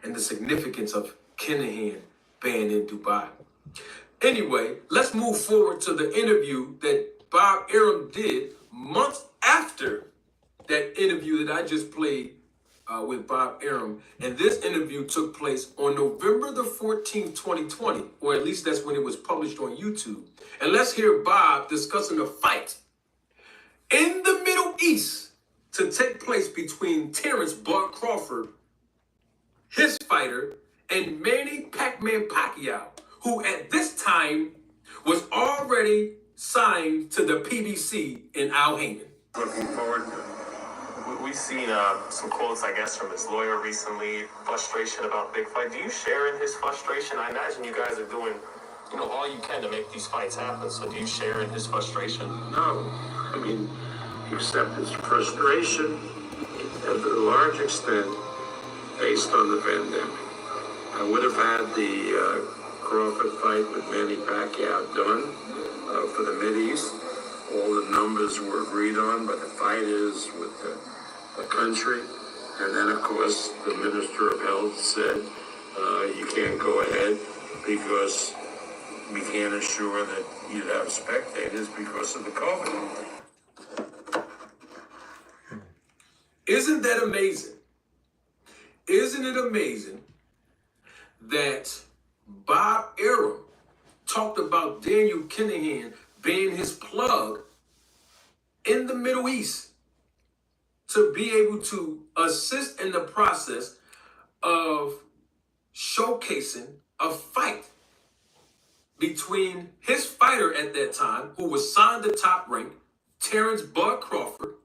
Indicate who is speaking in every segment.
Speaker 1: and the significance of Kinahan being in Dubai. Anyway, let's move forward to the interview that Bob Arum did months after that interview that I just played with Bob Arum. And this interview took place on November the 14th, 2020, or at least that's when it was published on YouTube. And let's hear Bob discussing the fight in the Middle East to take place between Terence "Bud" Crawford, his fighter, and Manny "Pac-Man" Pacquiao, who at this time was already signed to the PBC in Al Haymon.
Speaker 2: Looking forward to it. We've seen some quotes, I guess, from his lawyer recently, frustration about big fight. Do you share in his frustration? I imagine you guys are doing, all you can to make these fights happen. So do you share in his frustration?
Speaker 3: No. I mean, except his frustration, and to a large extent, based on the pandemic. I would have had the Crawford fight with Manny Pacquiao done for the Mideast. All the numbers were agreed on by the fighters with the country. And then, of course, the Minister of Health said, you can't go ahead because we can't assure that you'd have spectators because of the COVID.
Speaker 1: Isn't that amazing? Isn't it amazing that Bob Arum talked about Daniel Kinahan being his plug in the Middle East to be able to assist in the process of showcasing a fight between his fighter at that time, who was signed to Top Rank, Terence "Bud" Crawford,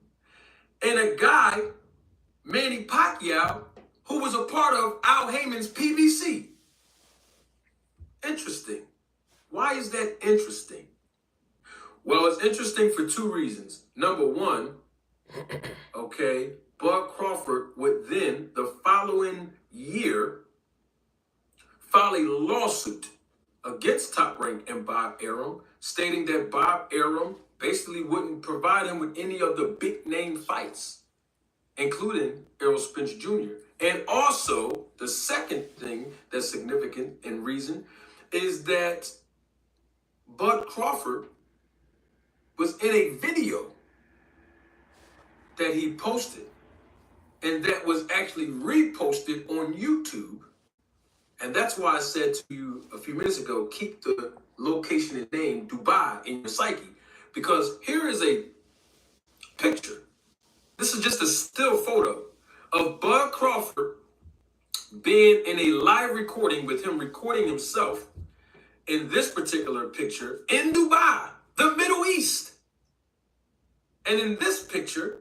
Speaker 1: and a guy, Manny Pacquiao, who was a part of Al Haymon's PBC. Interesting. Why is that interesting? Well, it's interesting for two reasons. Number one, okay, Bud Crawford would then, the following year, file a lawsuit against Top Rank and Bob Arum, stating that Bob Arum basically wouldn't provide him with any of the big name fights, including Errol Spence Jr. And also, the second thing that's significant and reason is that Bud Crawford was in a video that he posted, and that was actually reposted on YouTube. And that's why I said to you a few minutes ago, keep the location and name Dubai in your psyche, because here is a picture. This is just a still photo of Bud Crawford being in a live recording with him recording himself in this particular picture in Dubai, the Middle East. And in this picture,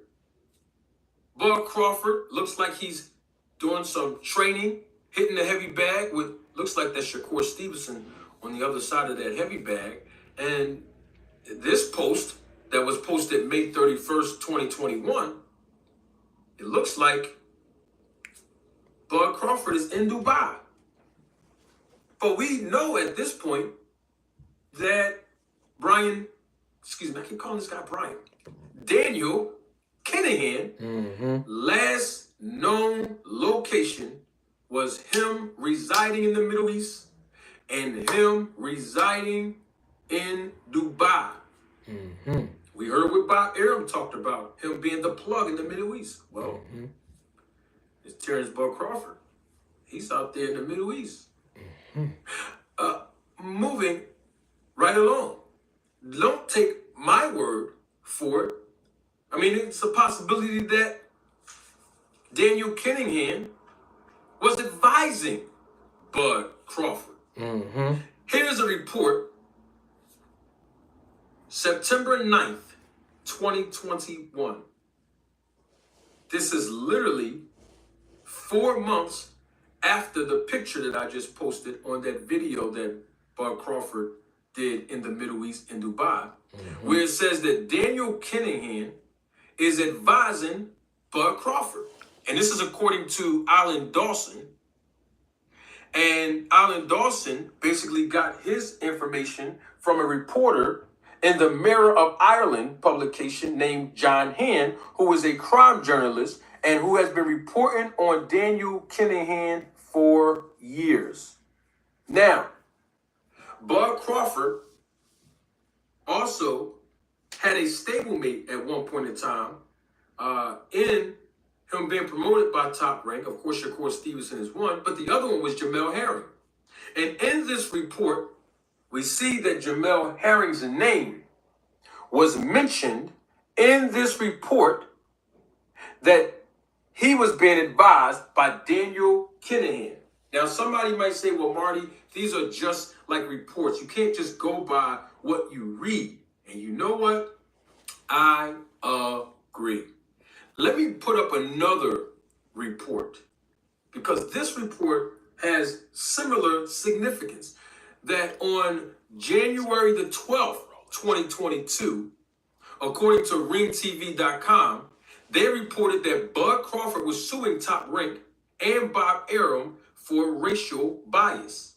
Speaker 1: Bud Crawford looks like he's doing some training, hitting the heavy bag with, looks like that's Shakur Stevenson on the other side of that heavy bag. And this post that was posted May 31st, 2021, it looks like Bud Crawford is in Dubai. But we know at this point that I keep calling this guy Brian. Daniel Kinahan, last known location was him residing in the Middle East and him residing in Dubai. We heard what Bob Arum talked about, him being the plug in the Middle East. Well, it's Terence "Bud" Crawford. He's out there in the Middle East. Moving right along. Don't take my word for it. I mean, it's a possibility that Daniel Kinahan was advising Bud Crawford. Here's a report, September 9th, 2021. This is literally 4 months after the picture that I just posted on that video that Bud Crawford did in the Middle East in Dubai, where it says that Daniel Kinahan is advising Bud Crawford. And this is according to Alan Dawson. And Alan Dawson basically got his information from a reporter in the Mirror of Ireland publication named John Hand, who is a crime journalist and who has been reporting on Daniel Kinahan 4 years. Now, Bud Crawford also had a stablemate at one point in time in him being promoted by Top Rank. Of course, Shakur Stevenson is one, but the other one was Jamel Herring. And in this report, we see that Jamel Herring's name was mentioned in this report, that he was being advised by Daniel Kinahan. Now, somebody might say, well, Marty, these are just like reports. You can't just go by what you read. And you know what? I agree. Let me put up another report, because this report has similar significance. That on January the 12th, 2022, according to RingTV.com, they reported that Bud Crawford was suing Top Rank and Bob Arum for racial bias.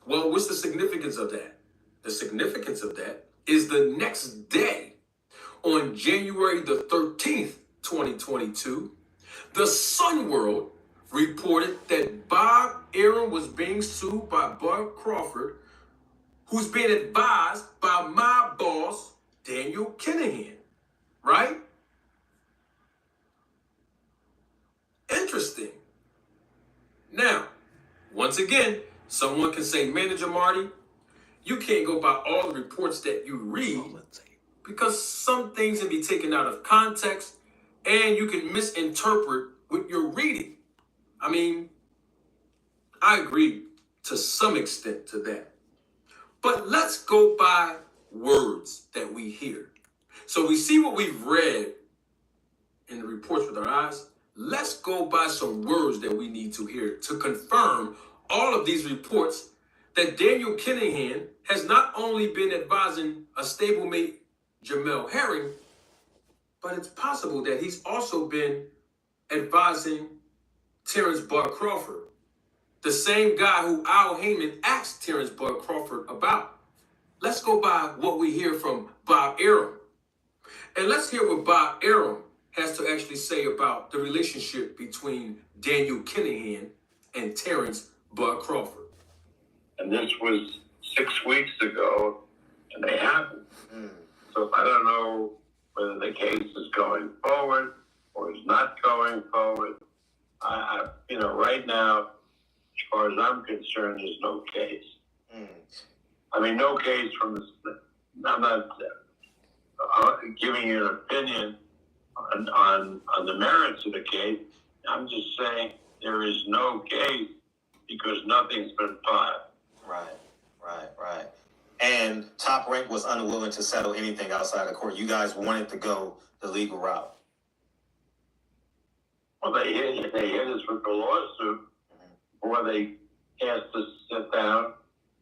Speaker 1: Well, what's the significance of that? The significance of that is the next day, on January the 13th, 2022, the Sun World reported that Bob Arum was being sued by Bud Crawford, who's being advised by my boss, Daniel Kinahan, right? Interesting. Now, once again, someone can say, Manager Marty, you can't go by all the reports that you read, because some things can be taken out of context and you can misinterpret what you're reading. I mean, I agree to some extent to that. But let's go by words that we hear. So we see what we've read in the reports with our eyes. Let's go by some words that we need to hear to confirm all of these reports that Daniel Kinahan has not only been advising a stablemate, Jamel Herring, but it's possible that he's also been advising Terence Bud Crawford, the same guy who Al Heyman asked Terence Bud Crawford about. Let's go by what we hear from Bob Arum. And let's hear what Bob Arum has to actually say about the relationship between Daniel Kinahan and Terence Bud Crawford.
Speaker 3: And this was 6 weeks ago, and they haven't. So I don't know whether the case is going forward or is not going forward. Right now, as far as I'm concerned, there's no case. I mean, no case from the. I'm not giving you an opinion on the merits of the case. I'm just saying there is no case because nothing's been filed.
Speaker 2: Right. And Top Rank was unwilling to settle anything outside of court. You guys wanted to go the legal route.
Speaker 3: Well, they hit us with the lawsuit before they asked us to sit down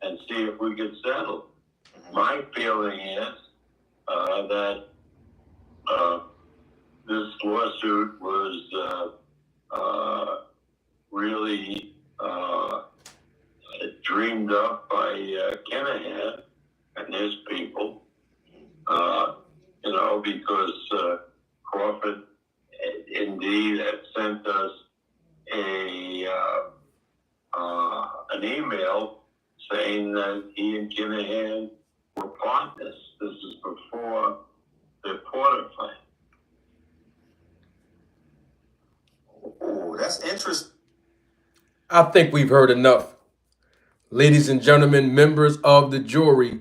Speaker 3: and see if we could settle. My feeling is that this lawsuit was really dreamed up by Kinahan and his people, because Crawford indeed had sent us an email saying that he and Kinahan were partners. This is before the Porter fight.
Speaker 2: Oh, that's interesting.
Speaker 1: I think we've heard enough. Ladies and gentlemen, members of the jury,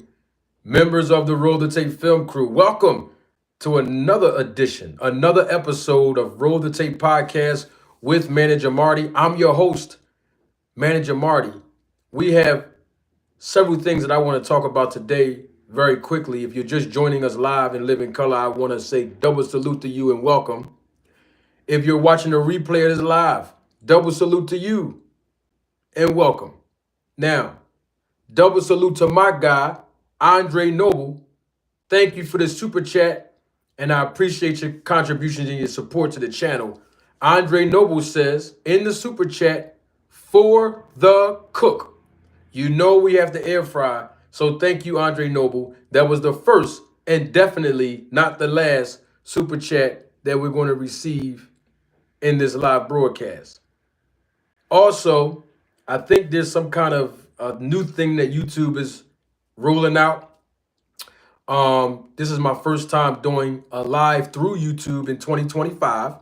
Speaker 1: members of the Roll the Tape film crew, welcome to another edition, another episode of Roll the Tape Podcast with Manager Marty. I'm your host, Manager Marty. We have several things that I want to talk about today very quickly. If you're just joining us live in living color, I want to say double salute to you and welcome. If you're watching a replay of this live, double salute to you and welcome. Now, double salute to my guy, Andre Noble. Thank you for the super chat, and I appreciate your contributions and your support to the channel. Andre Noble says in the super chat, for the cook. You know we have to air fry, so thank you, Andre Noble. That was the first and definitely not the last super chat that we're going to receive in this live broadcast. Also,
Speaker 4: I think there's some kind of new thing that YouTube is rolling out. This is my first time doing a live through YouTube in 2025.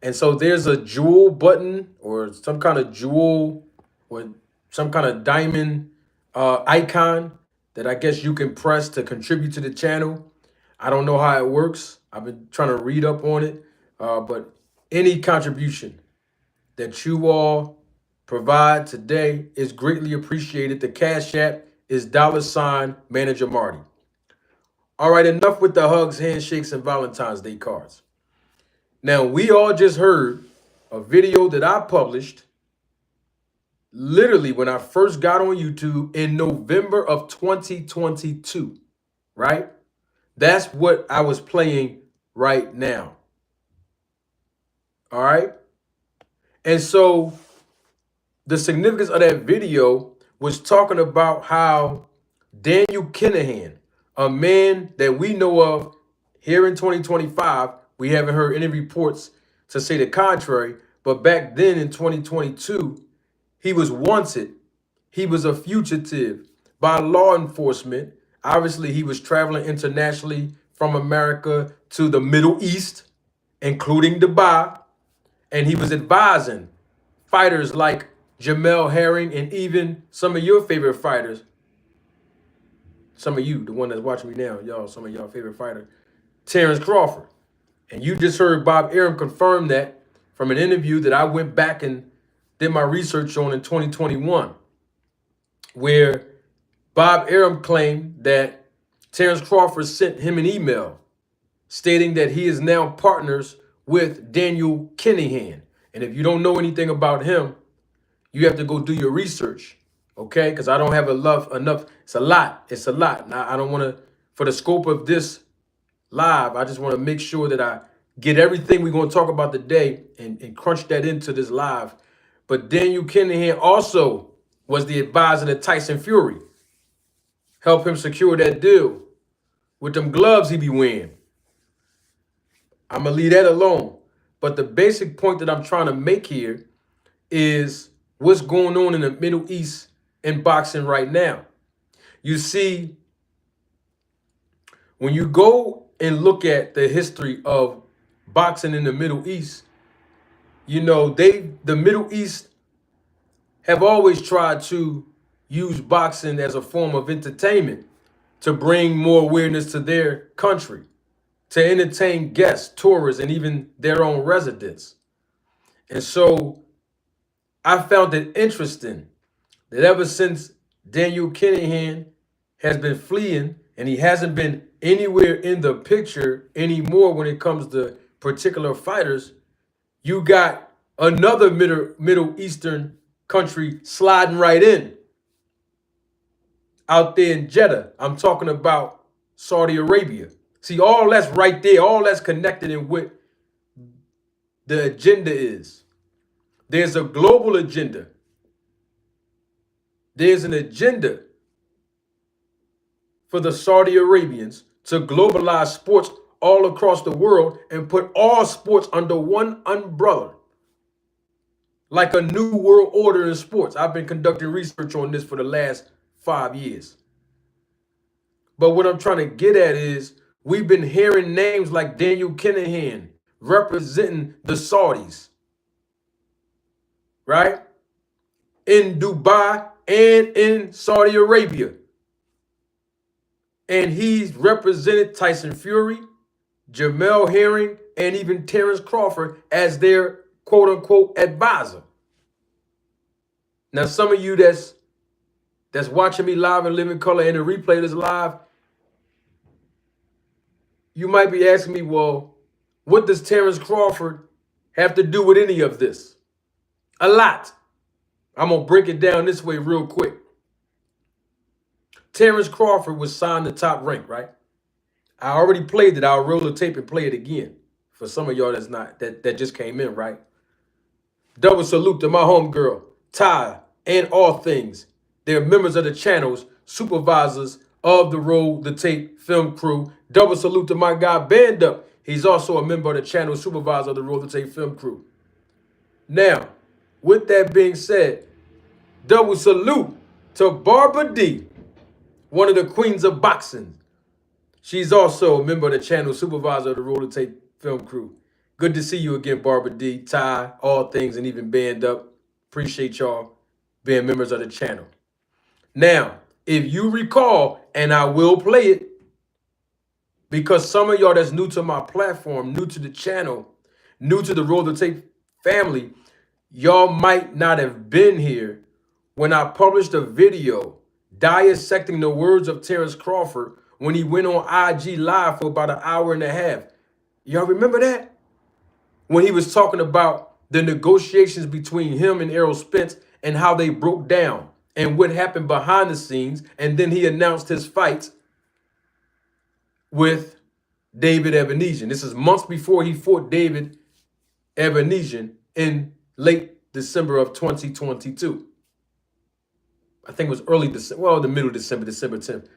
Speaker 4: And so there's a jewel button or some kind of jewel or some kind of diamond icon that I guess you can press to contribute to the channel. I don't know how it works. I've been trying to read up on it. But any contribution that you all provide today is greatly appreciated. The Cash App is $Manager Marty. All right, enough with the hugs, handshakes, and Valentine's Day cards. Now, we all just heard a video that I published literally when I first got on YouTube in November of 2022, right? That's what I was playing right now. All right? And so the significance of that video was talking about how Daniel Kinahan, a man that we know of here in 2025, we haven't heard any reports to say the contrary, but back then in 2022, he was wanted. He was a fugitive by law enforcement. Obviously, he was traveling internationally from America to the Middle East, including Dubai, and he was advising fighters like Jamel Herring and even some of your favorite fighters. Some of you, the one that's watching me now, y'all, some of y'all favorite fighter, Terence Crawford. And you just heard Bob Arum confirm that from an interview that I went back and did my research on in 2021, where Bob Arum claimed that Terence Crawford sent him an email stating that he is now partners with Daniel Kinahan. And if you don't know anything about him, you have to go do your research, okay? Because I don't have enough. It's a lot. It's a lot. Now, I don't want to, for the scope of this live, I just want to make sure that I get everything we're going to talk about today and crunch that into this live. But Daniel Kinahan also was the advisor to Tyson Fury. Help him secure that deal with them gloves he be wearing. I'm going to leave that alone. But the basic point that I'm trying to make here is what's going on in the Middle East in boxing right now. You see, when you go and look at the history of boxing in the Middle East, you know, the Middle East have always tried to use boxing as a form of entertainment to bring more awareness to their country, to entertain guests, tourists, and even their own residents. And so I found it interesting that ever since Daniel Kinahan has been fleeing and he hasn't been anywhere in the picture anymore when it comes to particular fighters, you got another Middle Eastern country sliding right in out there in Jeddah. I'm talking about Saudi Arabia. See, all that's right there, all that's connected in what the agenda is. There's a global agenda. There's an agenda for the Saudi Arabians to globalize sports all across the world and put all sports under one umbrella, like a new world order in sports. I've been conducting research on this for the last 5 years. But what I'm trying to get at is we've been hearing names like Daniel Kinahan representing the Saudis, right? In Dubai and in Saudi Arabia. And he's represented Tyson Fury, Jamel Herring, and even Terence Crawford as their quote-unquote advisor. Now, some of you that's watching me live in living color and the replay of this live, you might be asking me, well, what does Terence Crawford have to do with any of this? A lot. I'm going to break it down this way real quick. Terence Crawford was signed to Top Rank, right? I already played it. I'll roll the tape and play it again for some of y'all that just came in, right? Double salute to my homegirl, Ty, and All Things. They're members of the channels, supervisors of the Roll the Tape film crew. Double salute to my guy, Band Up. He's also a member of the channel, supervisor of the Roll the Tape film crew. Now, with that being said, Double salute to Barbara D, one of the queens of boxing. She's also a member of the channel, supervisor of the Roller Tape film crew. Good to see you again, Barbara D, Ty, All Things, and even Band Up. Appreciate y'all being members of the channel. Now, if you recall, and I will play it, because some of y'all that's new to my platform, new to the channel, new to the Roller Tape family, y'all might not have been here when I published a video dissecting the words of Terence Crawford when he went on IG Live for about an hour and a half. Y'all remember that? When he was talking about the negotiations between him and Errol Spence and how they broke down and what happened behind the scenes. And then he announced his fight with David Evanesian. This is months before he fought David Evanesian in late December of 2022. I think it was early December, well, the middle of December, December 10th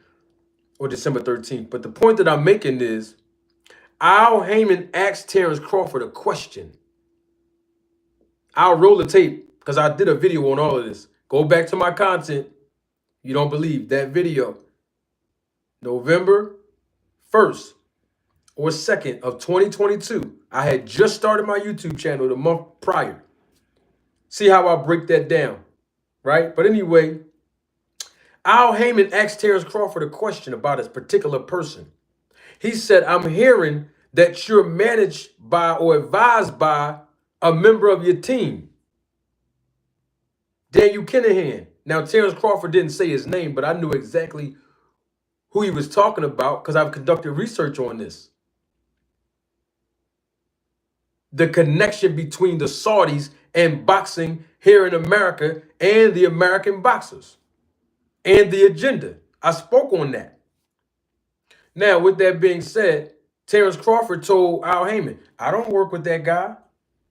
Speaker 4: or December 13th. But the point that I'm making is Al Heyman asked Terence Crawford a question. I'll roll the tape because I did a video on all of this. Go back to my content. You don't believe that video. November 1st or 2nd of 2022. I had just started my YouTube channel the month prior. See how I break that down, right? But anyway, Al Heyman asked Terence Crawford a question about a particular person. He said, I'm hearing that you're managed by or advised by a member of your team, Daniel Kinahan. Now, Terence Crawford didn't say his name, but I knew exactly who he was talking about because I've conducted research on this. The connection between the Saudis and boxing here in America and the American boxers and the agenda. I spoke on that. Now, with that being said, Terence Crawford told Al Heyman, I don't work with that guy.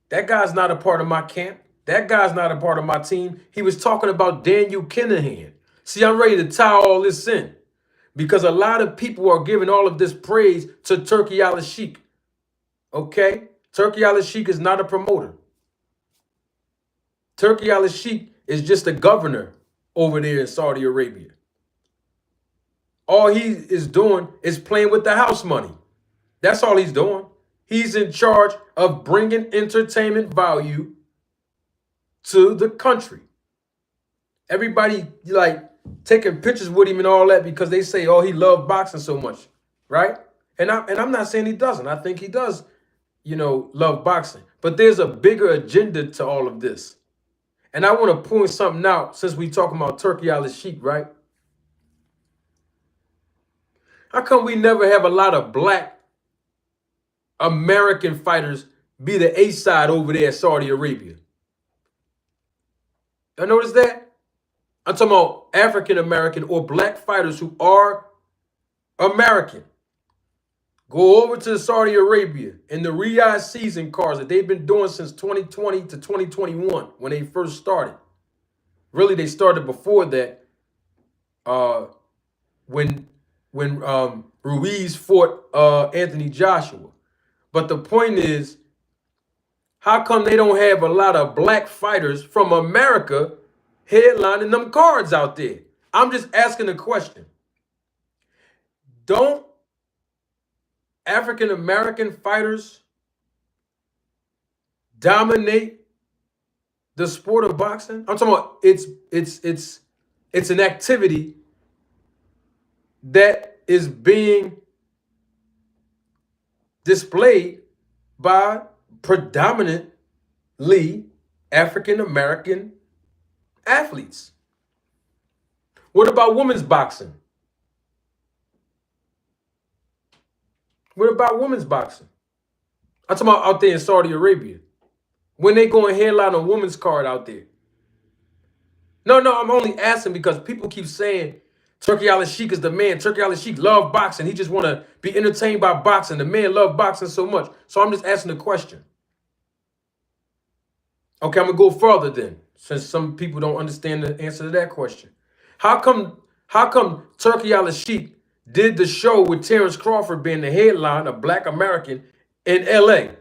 Speaker 4: That guy's not a part of my camp. That guy's not a part of my team. He was talking about Daniel Kinahan. See, I'm ready to tie all this in because a lot of people are giving all of this praise to Turki Alalshikh. Okay? Turki Alalshikh is not a promoter. Turki Alalshikh is just a governor over there in Saudi Arabia. All he is doing is playing with the house money. That's all he's doing. He's in charge of bringing entertainment value to the country. Everybody like taking pictures with him and all that because they say, oh, he loved boxing so much, right? And I'm not saying he doesn't. I think he does, love boxing. But there's a bigger agenda to all of this. And I want to point something out since we talking about Turki Alalshikh, right? How come we never have a lot of black American fighters be the A side over there in Saudi Arabia? Y'all notice that? I'm talking about African American or black fighters who are American. Go over to Saudi Arabia in the Riyadh season cards that they've been doing since 2020 to 2021 when they first started. Really, they started before that when Ruiz fought Anthony Joshua. But the point is, how come they don't have a lot of black fighters from America headlining them cards out there? I'm just asking a question. Don't African-American fighters dominate the sport of boxing? I'm talking about it's an activity that is being displayed by predominantly African-American athletes. What about women's boxing? What about women's boxing? I'm talking about out there in Saudi Arabia. When they go and headline a women's card out there. No, I'm only asking because people keep saying Turki Alalshikh is the man. Turki Alalshikh love boxing. He just want to be entertained by boxing. The man love boxing so much. So I'm just asking a question. Okay, I'm going to go further then, since some people don't understand the answer to that question. How come Turki Alalshikh did the show with Terence Crawford being the headline, a black American, in LA?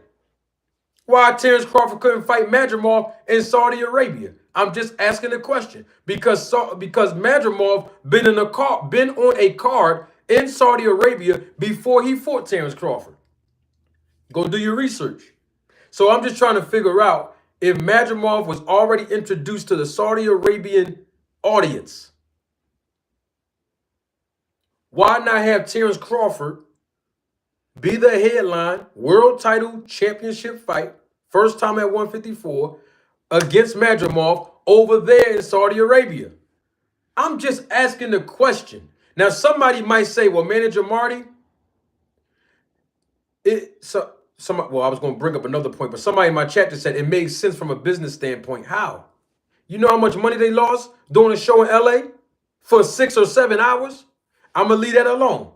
Speaker 4: Why Terence Crawford couldn't fight Madrimov in Saudi Arabia? I'm just asking a question because Madrimov been on a card in Saudi Arabia before he fought Terence Crawford. Go do your research. So I'm just trying to figure out if Madrimov was already introduced to the Saudi Arabian audience. Why not have Terence Crawford be the headline world title championship fight, first time at 154, against Madrimov over there in Saudi Arabia? I'm just asking the question. Now, somebody might say, well, Manager Marty, well, I was going to bring up another point, but somebody in my chat just said it makes sense from a business standpoint. How? You know how much money they lost doing a show in LA for 6 or 7 hours? I'm going to leave that alone.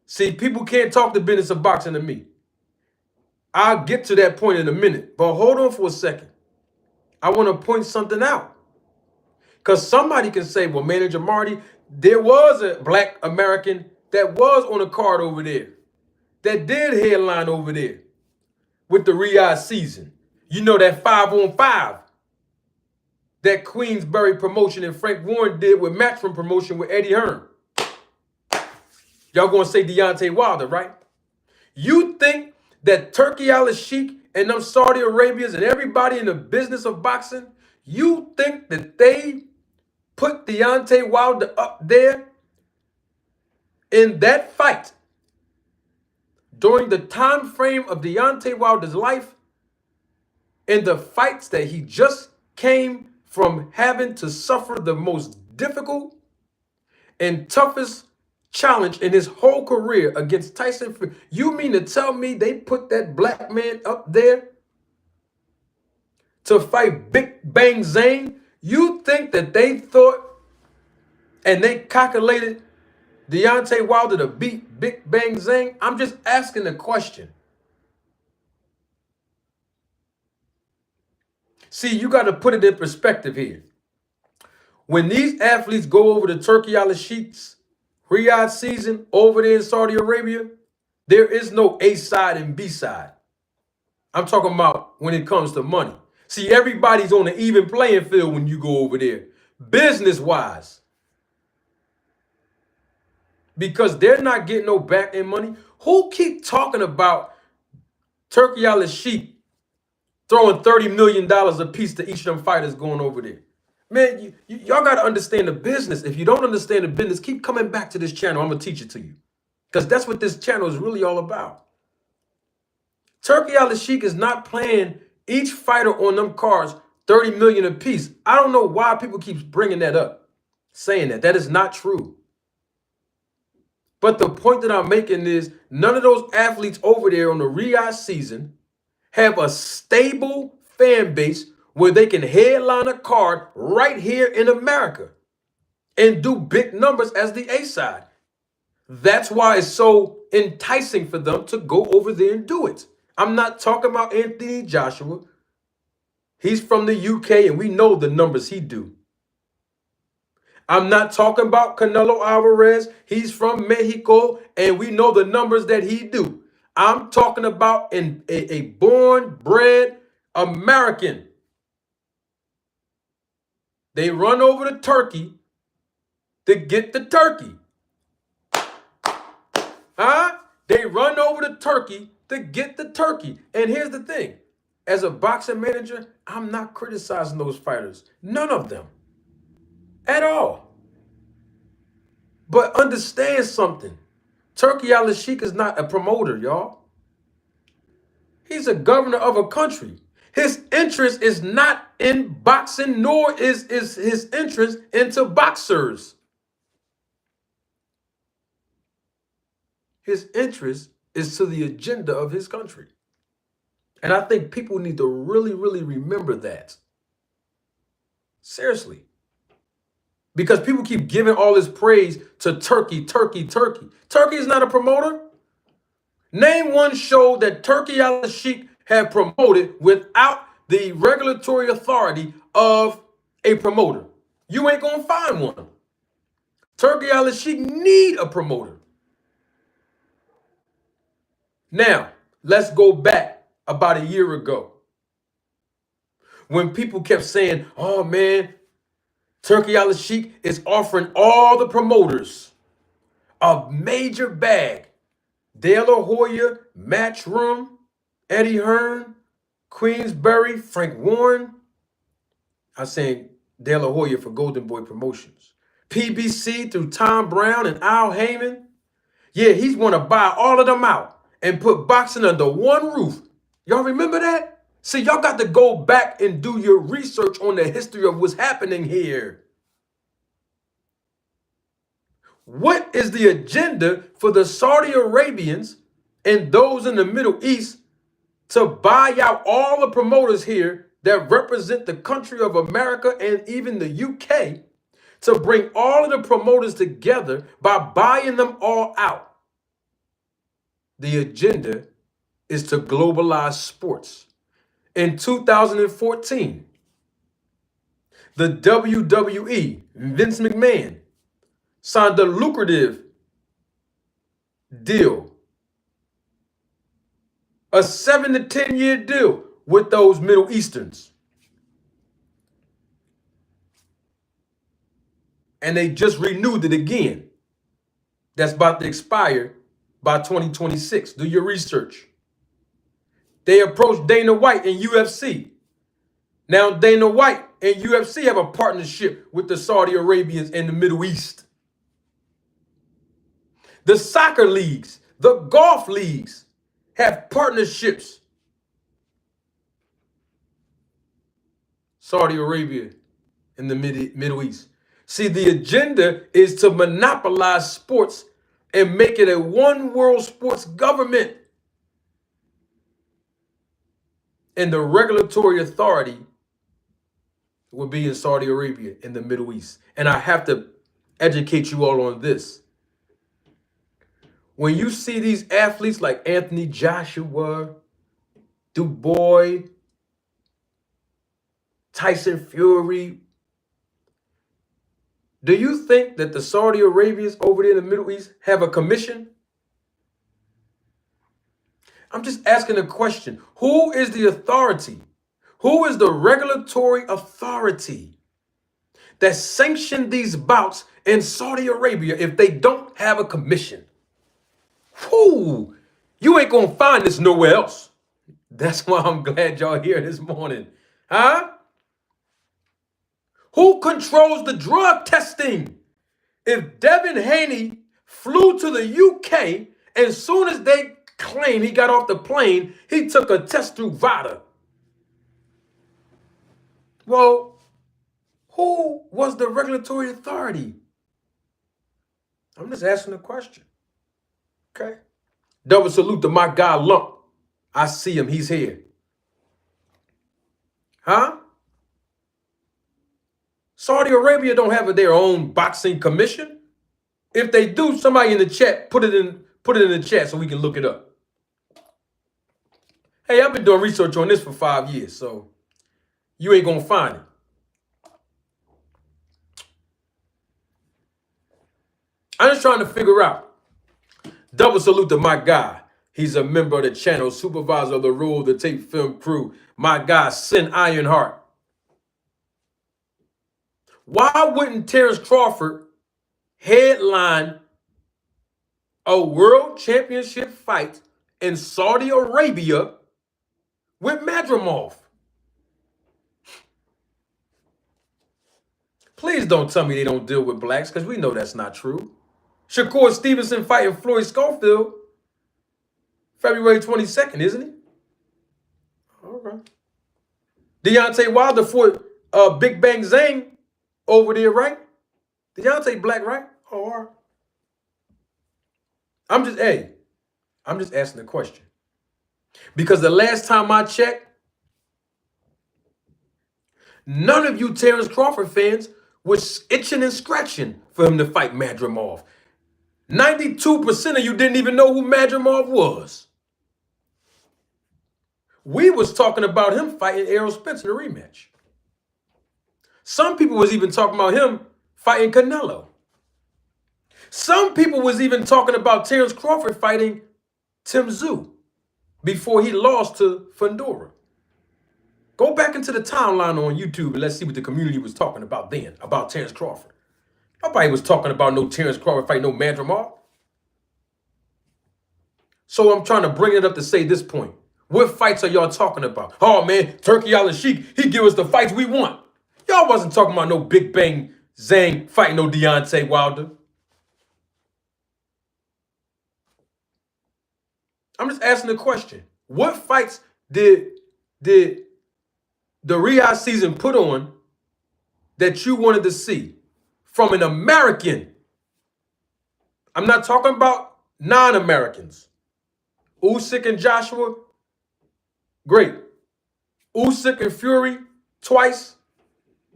Speaker 4: See, people can't talk the business of boxing to me. I'll get to that point in a minute, but hold on for a second. I want to point something out. Because somebody can say, well, Manager Marty, there was a black American that was on a card over there, that did headline over there with the Riyadh season. You know, that 5-on-5 that Queensberry promotion and Frank Warren did with Matchroom promotion with Eddie Hearn. Y'all gonna say Deontay Wilder, right? You think that Turki Alalshikh and them Saudi Arabians and everybody in the business of boxing, you think that they put Deontay Wilder up there in that fight during the time frame of Deontay Wilder's life, in the fights that he just came from having to suffer the most difficult and toughest challenge in his whole career against Tyson Fury? You mean to tell me they put that black man up there to fight Big Bang Zane? You think that they thought and they calculated Deontay Wilder to beat Big Bang Zane? I'm just asking a question. See, you got to put it in perspective here. When these athletes go over to Turki Alalshikh's Riyadh season over there in Saudi Arabia, there is no A side and B side. I'm talking about when it comes to money. See, everybody's on an even playing field when you go over there, business-wise. Because they're not getting no back-end money. Who keep talking about Turki Alalshikh throwing $30 million a piece to each of them fighters going over there? Man, y'all got to understand the business. If you don't understand the business, keep coming back to this channel. I'm going to teach it to you. Because that's what this channel is really all about. Turki Alalshikh is not playing each fighter on them cards $30 million a piece. I don't know why people keep bringing that up, saying that. That is not true. But the point that I'm making is none of those athletes over there on the Riyadh season have a stable fan base where they can headline a card right here in America and do big numbers as the A side. That's why it's so enticing for them to go over there and do it. I'm not talking about Anthony Joshua. He's from the UK and we know the numbers he do. I'm not talking about Canelo Alvarez. He's from Mexico and we know the numbers that he do. I'm talking about a born, bred American. They run over to Turkey to get the turkey. Huh? They run over to Turkey to get the turkey. And here's the thing. As a boxing manager, I'm not criticizing those fighters. None of them. At all. But understand something. Turki Alalshikh is not a promoter, y'all. He's a governor of a country. His interest is not in boxing, nor is his interest into boxers. His interest is to the agenda of his country. And I think people need to really, really remember that. Seriously. Because people keep giving all this praise to Turkey. Turkey is not a promoter. Name one show that Turki Alalshikh had promoted without the regulatory authority of a promoter. You ain't going to find one. Turki Alalshikh need a promoter. Now, let's go back about a year ago. when people kept saying, oh man, Turki Alalshikh is offering all the promoters a major bag. De La Hoya, Matchroom, Eddie Hearn, Queensberry, Frank Warren. I'm saying De La Hoya for Golden Boy Promotions. PBC through Tom Brown and Al Heyman. Yeah, he's want to buy all of them out and put boxing under one roof. Y'all remember that? See, y'all got to go back and do your research on the history of what's happening here. What is the agenda for the Saudi Arabians and those in the Middle East to buy out all the promoters here that represent the country of America and even the UK, to bring all of the promoters together by buying them all out? The agenda is to globalize sports. In 2014, the WWE, Vince McMahon, signed a lucrative deal, a 7 to 10 year deal with those Middle Easterns. And they just renewed it again. That's about to expire by 2026. Do your research. They approached Dana White and UFC. Now Dana White and UFC have a partnership with the Saudi Arabians in the Middle East. The soccer leagues, the golf leagues have partnerships. Saudi Arabia and the Middle East. See, the agenda is to monopolize sports and make it a one world sports government. And the regulatory authority will be in Saudi Arabia in the Middle East. And I have to educate you all on this. When you see these athletes like Anthony Joshua, Dubois, Tyson Fury, do you think that the Saudi Arabians over there in the Middle East have a commission? I'm just asking a question. Who is the authority? Who is the regulatory authority that sanctioned these bouts in Saudi Arabia if they don't have a commission? Whoo! You ain't gonna find this nowhere else. That's why I'm glad y'all here this morning. Huh? Who controls the drug testing? If Devin Haney flew to the UK, and as soon as they claim he got off the plane, he took a test through VADA. Well, who was the regulatory authority? I'm just asking a question. Okay. Double salute to my guy Lump. I see him. He's here. Huh? Saudi Arabia don't have their own boxing commission. If they do, somebody in the chat put it in the chat so we can look it up. Hey, I've been doing research on this for 5 years, so you ain't gonna find it. I'm just trying to figure out. Double salute to my guy. He's a member of the channel, supervisor of the Rule the Tape Film crew. My guy, Sin Ironheart. Why wouldn't Terence Crawford headline a world championship fight in Saudi Arabia with Madrimov? Please don't tell me they don't deal with blacks, because we know that's not true. Shakur Stevenson fighting Floyd Schofield February 22nd, isn't he? All right. Deontay Wilder fought Big Bang Zhang over there, right? Deontay black, right? Oh, all right. I'm just asking a question. Because the last time I checked, none of you Terence Crawford fans was itching and scratching for him to fight Madrimov. 92% of you didn't even know who Madrimov was. We was talking about him fighting Errol Spence in a rematch. Some people was even talking about him fighting Canelo. Some people was even talking about Terence Crawford fighting Tim Tszyu before he lost to Fundora. Go back into the timeline on YouTube and let's see what the community was talking about then, about Terence Crawford. Nobody was talking about no Terence Crawford fight, no Mandramar. So I'm trying to bring it up to say this point. What fights are y'all talking about? Oh, man, Turki Alalshikh, he give us the fights we want. Y'all wasn't talking about no Big Bang Zhang fighting no Deontay Wilder. I'm just asking the question. What fights did the Riyadh season put on that you wanted to see from an American? I'm not talking about non-Americans. Usyk and Joshua, great. Usyk and Fury, twice,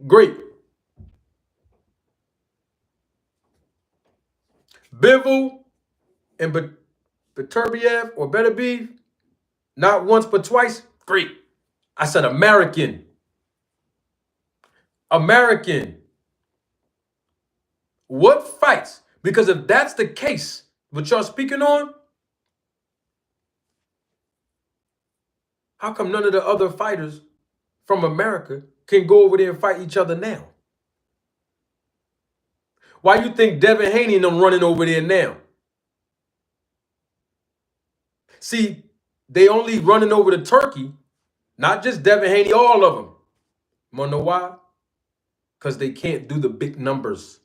Speaker 4: great. Bivol and Beterbiev or Beterbiev, not once but twice, great. I said American. American. What fights? Because if that's the case, what y'all speaking on, how come none of the other fighters from America can go over there and fight each other now? Why you think Devin Haney and them running over there now? See, they only running over to Turkey, not just Devin Haney, all of them. You wanna know why? Because they can't do the big numbers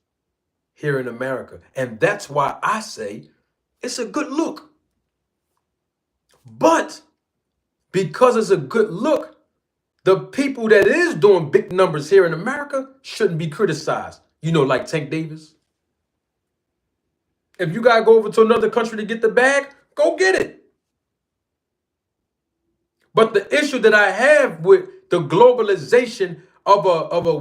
Speaker 4: here in America. And that's why I say it's a good look. But because it's a good look, the people that is doing big numbers here in America shouldn't be criticized. You know, like Tank Davis. If you got to go over to another country to get the bag, go get it. But the issue that I have with the globalization of a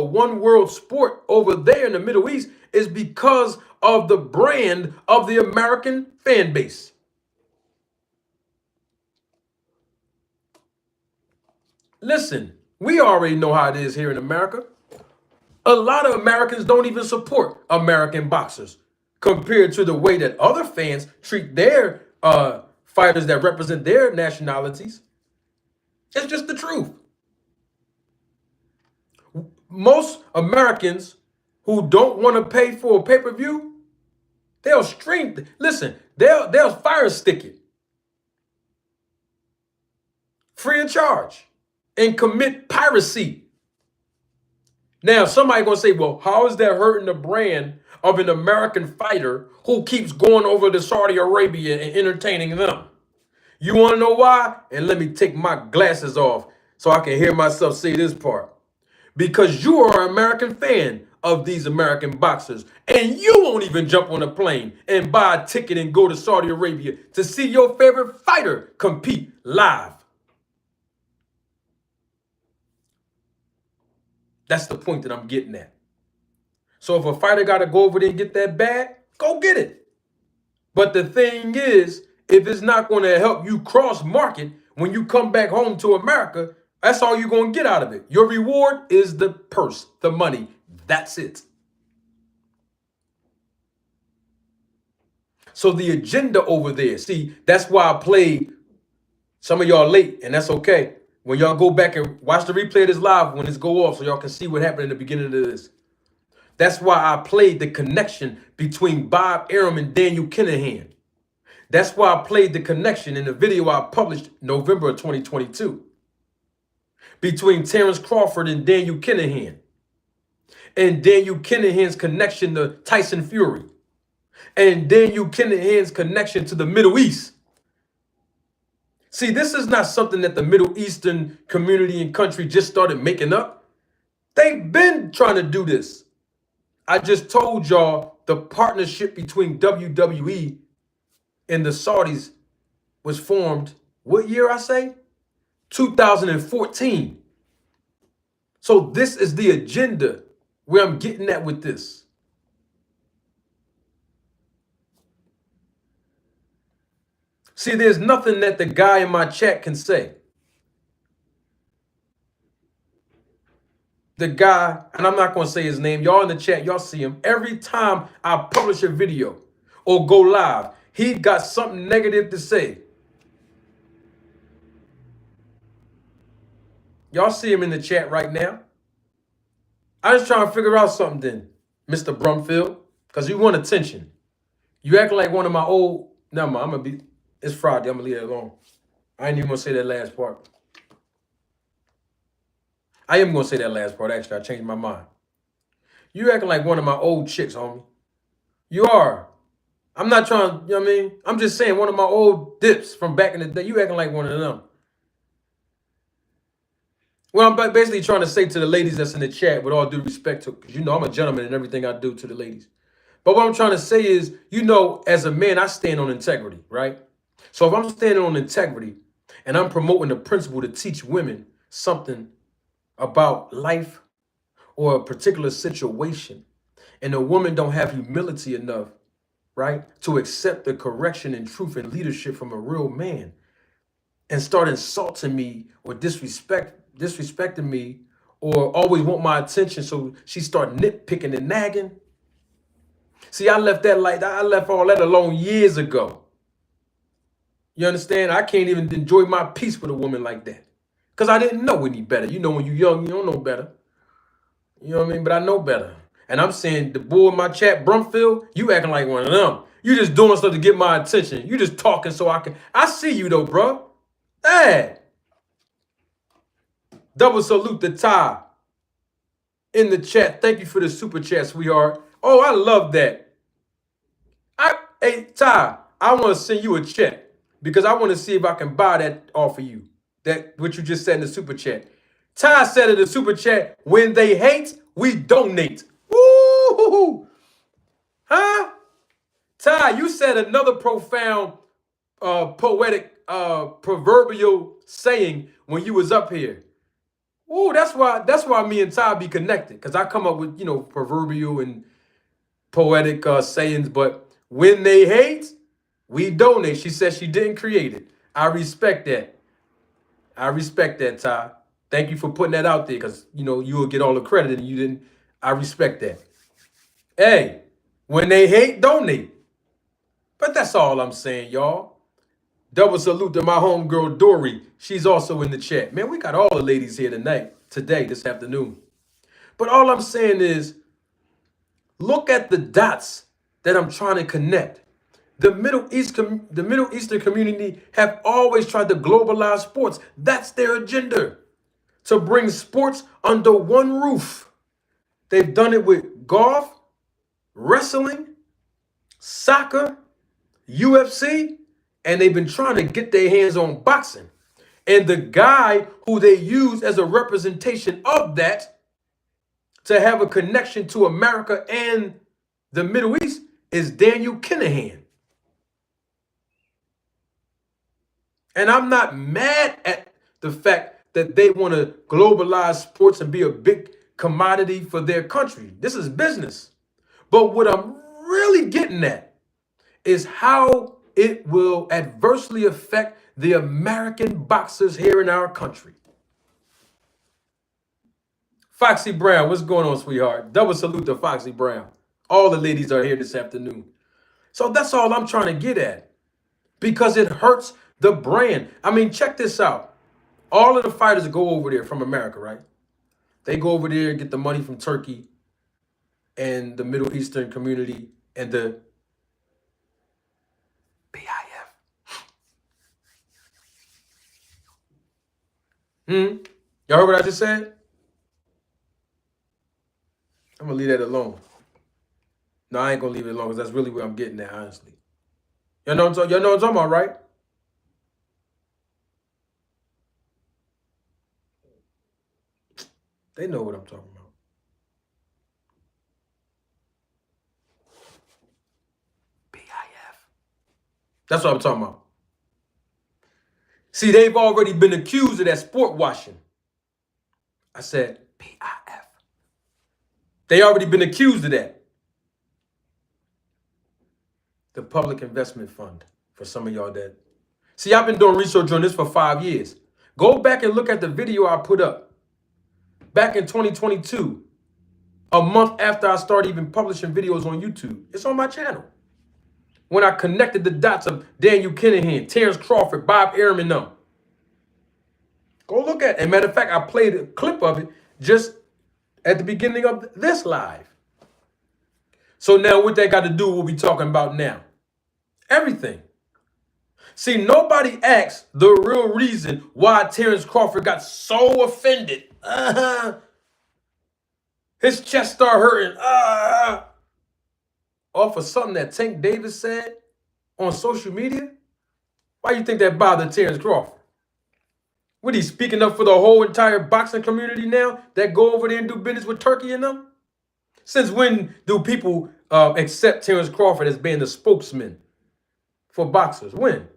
Speaker 4: one world sport over there in the Middle East is because of the brand of the American fan base. Listen, we already know how it is here in America. A lot of Americans don't even support American boxers compared to the way that other fans treat their fighters that represent their nationalities. It's just the truth. Most Americans who don't want to pay for a pay-per-view, they'll stream. Listen, they'll fire stick it free of charge and commit piracy. Now, somebody gonna say, well, how is that hurting the brand of an American fighter who keeps going over to Saudi Arabia and entertaining them? You want to know why? And let me take my glasses off so I can hear myself say this part. Because you are an American fan of these American boxers, and you won't even jump on a plane and buy a ticket and go to Saudi Arabia to see your favorite fighter compete live. That's the point that I'm getting at. So if a fighter got to go over there and get that bag, go get it. But the thing is, if it's not going to help you cross market when you come back home to America, that's all you're going to get out of it. Your reward is the purse, the money. That's it. So the agenda over there, see, that's why I played some of y'all late, and that's okay. When y'all go back and watch the replay of this live when it's go off so y'all can see what happened in the beginning of this. That's why I played the connection between Bob Arum and Daniel Kinahan. That's why I played the connection in the video I published November of 2022 between Terence Crawford and Daniel Kinahan, and Daniel Kinahan's connection to Tyson Fury, and Daniel Kinahan's connection to the Middle East. See, this is not something that the Middle Eastern community and country just started making up. They've been trying to do this. I just told y'all the partnership between WWE and the Saudis was formed, what year I say? 2014. So this is the agenda where I'm getting at with this. See, there's nothing that the guy in my chat can say. The guy, and I'm not going to say his name. Y'all in the chat, y'all see him. Every time I publish a video or go live, he got something negative to say. Y'all see him in the chat right now. I just trying to figure out something then, Mr. Brumfield, because you want attention. You act like one of my old... Never mind, I'm going to be... It's Friday. I'm going to leave it alone. I ain't even going to say that last part. I am going to say that last part, actually. I changed my mind. You acting like one of my old chicks, homie. You are. I'm not trying, you know what I mean? I'm just saying one of my old dips from back in the day. You acting like one of them. Well, I'm basically trying to say to the ladies that's in the chat, with all due respect to, because you know I'm a gentleman in everything I do to the ladies. But what I'm trying to say is, you know, as a man, I stand on integrity, right? So if I'm standing on integrity and I'm promoting the principle to teach women something about life or a particular situation, and a woman don't have humility enough, right, to accept the correction and truth and leadership from a real man and start insulting me or disrespecting me or always want my attention, so she start nitpicking and nagging. See, I left all that alone years ago. You understand? I can't even enjoy my peace with a woman like that because I didn't know any better. You know, when you're young, you don't know better. You know what I mean? But I know better. And I'm saying, the boy in my chat, Brumfield, you acting like one of them. You just doing stuff to get my attention. You just talking so I can... I see you though, bro. Hey. Double salute to Ty in the chat. Thank you for the super chat, sweetheart. Oh, I love that. Hey, Ty, I want to send you a check because I want to see if I can buy that off of you. That what you just said in the super chat. Ty said in the super chat, when they hate, we donate. Woo! Huh? Ty, you said another profound, poetic, proverbial saying when you was up here. Ooh, that's why me and Ty be connected, because I come up with, you know, proverbial and poetic sayings, but when they hate, we donate. She said she didn't create it. I respect that. I respect that, Ty. Thank you for putting that out there, because, you know, you will get all the credit and you didn't. I respect that. Hey, when they hate, donate. But that's all I'm saying, y'all. Double salute to my homegirl, Dory. She's also in the chat. Man, we got all the ladies here this afternoon. But all I'm saying is, look at the dots that I'm trying to connect. The Middle Eastern community have always tried to globalize sports. That's their agenda, to bring sports under one roof. They've done it with golf, wrestling, soccer, UFC, and they've been trying to get their hands on boxing. And the guy who they use as a representation of that to have a connection to America and the Middle East is Daniel Kinahan. And I'm not mad at the fact that they want to globalize sports and be a big commodity for their country. This is business. But what I'm really getting at is how it will adversely affect the American boxers here in our country. Foxy Brown, what's going on, sweetheart? Double salute to Foxy Brown. All the ladies are here this afternoon. So that's all I'm trying to get at, because it hurts the brand. I mean, check this out. All of the fighters go over there from America, right? They go over there, get the money from Turkey and the Middle Eastern community and the BIF. Y'all heard what I just said? I'm going to leave that alone. No, I ain't going to leave it alone, because that's really where I'm getting at, honestly. Y'all know what I'm talking about, right? They know what I'm talking about. BIF. That's what I'm talking about. See, they've already been accused of that sport washing. I said BIF. They already been accused of that. The Public Investment Fund, for some of y'all that... See, I've been doing research on this for 5 years. Go back and look at the video I put up back in 2022, a month after I started even publishing videos on YouTube. It's on my channel. When I connected the dots of Daniel Kinahan, Terence Crawford, Bob Arum, and them. Go look at it. And matter of fact, I played a clip of it just at the beginning of this live. So now what they got to do, what we talking about now? Everything. See, nobody asks the real reason why Terence Crawford got so offended. His chest started hurting. Off of something that Tank Davis said on social media. Why you think that bothered Terence Crawford? What, he speaking up for the whole entire boxing community now that go over there and do business with Turkey and them? Since when do people accept Terence Crawford as being the spokesman for boxers? When?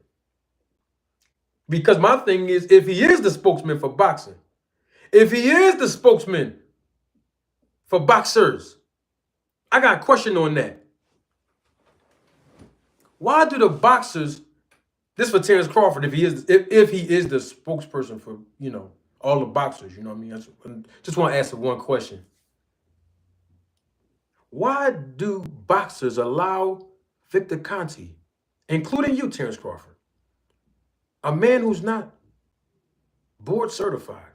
Speaker 4: Because my thing is, if he is the spokesman for boxing, if he is the spokesman for boxers, I got a question on that. Why do the boxers, this for Terence Crawford, if he is the spokesperson for, all the boxers, you know what I mean? I just want to ask one question. Why do boxers allow Victor Conte, including you, Terence Crawford, a man who's not board certified,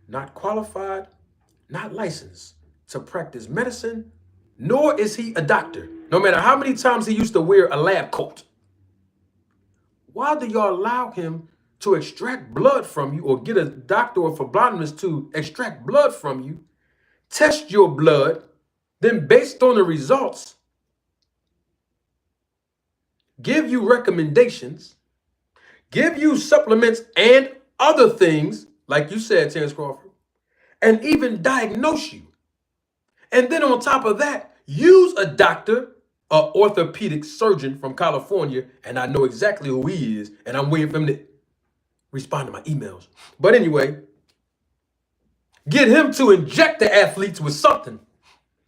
Speaker 4: not qualified, not licensed to practice medicine, nor is he a doctor, no matter how many times he used to wear a lab coat? Why do y'all allow him to extract blood from you, or get a doctor or phlebotomist to extract blood from you, test your blood, then based on the results, give you recommendations, give you supplements and other things, like you said, Terence Crawford, and even diagnose you? And then on top of that, use a doctor, an orthopedic surgeon from California, and I know exactly who he is, and I'm waiting for him to respond to my emails. But anyway, get him to inject the athletes with something.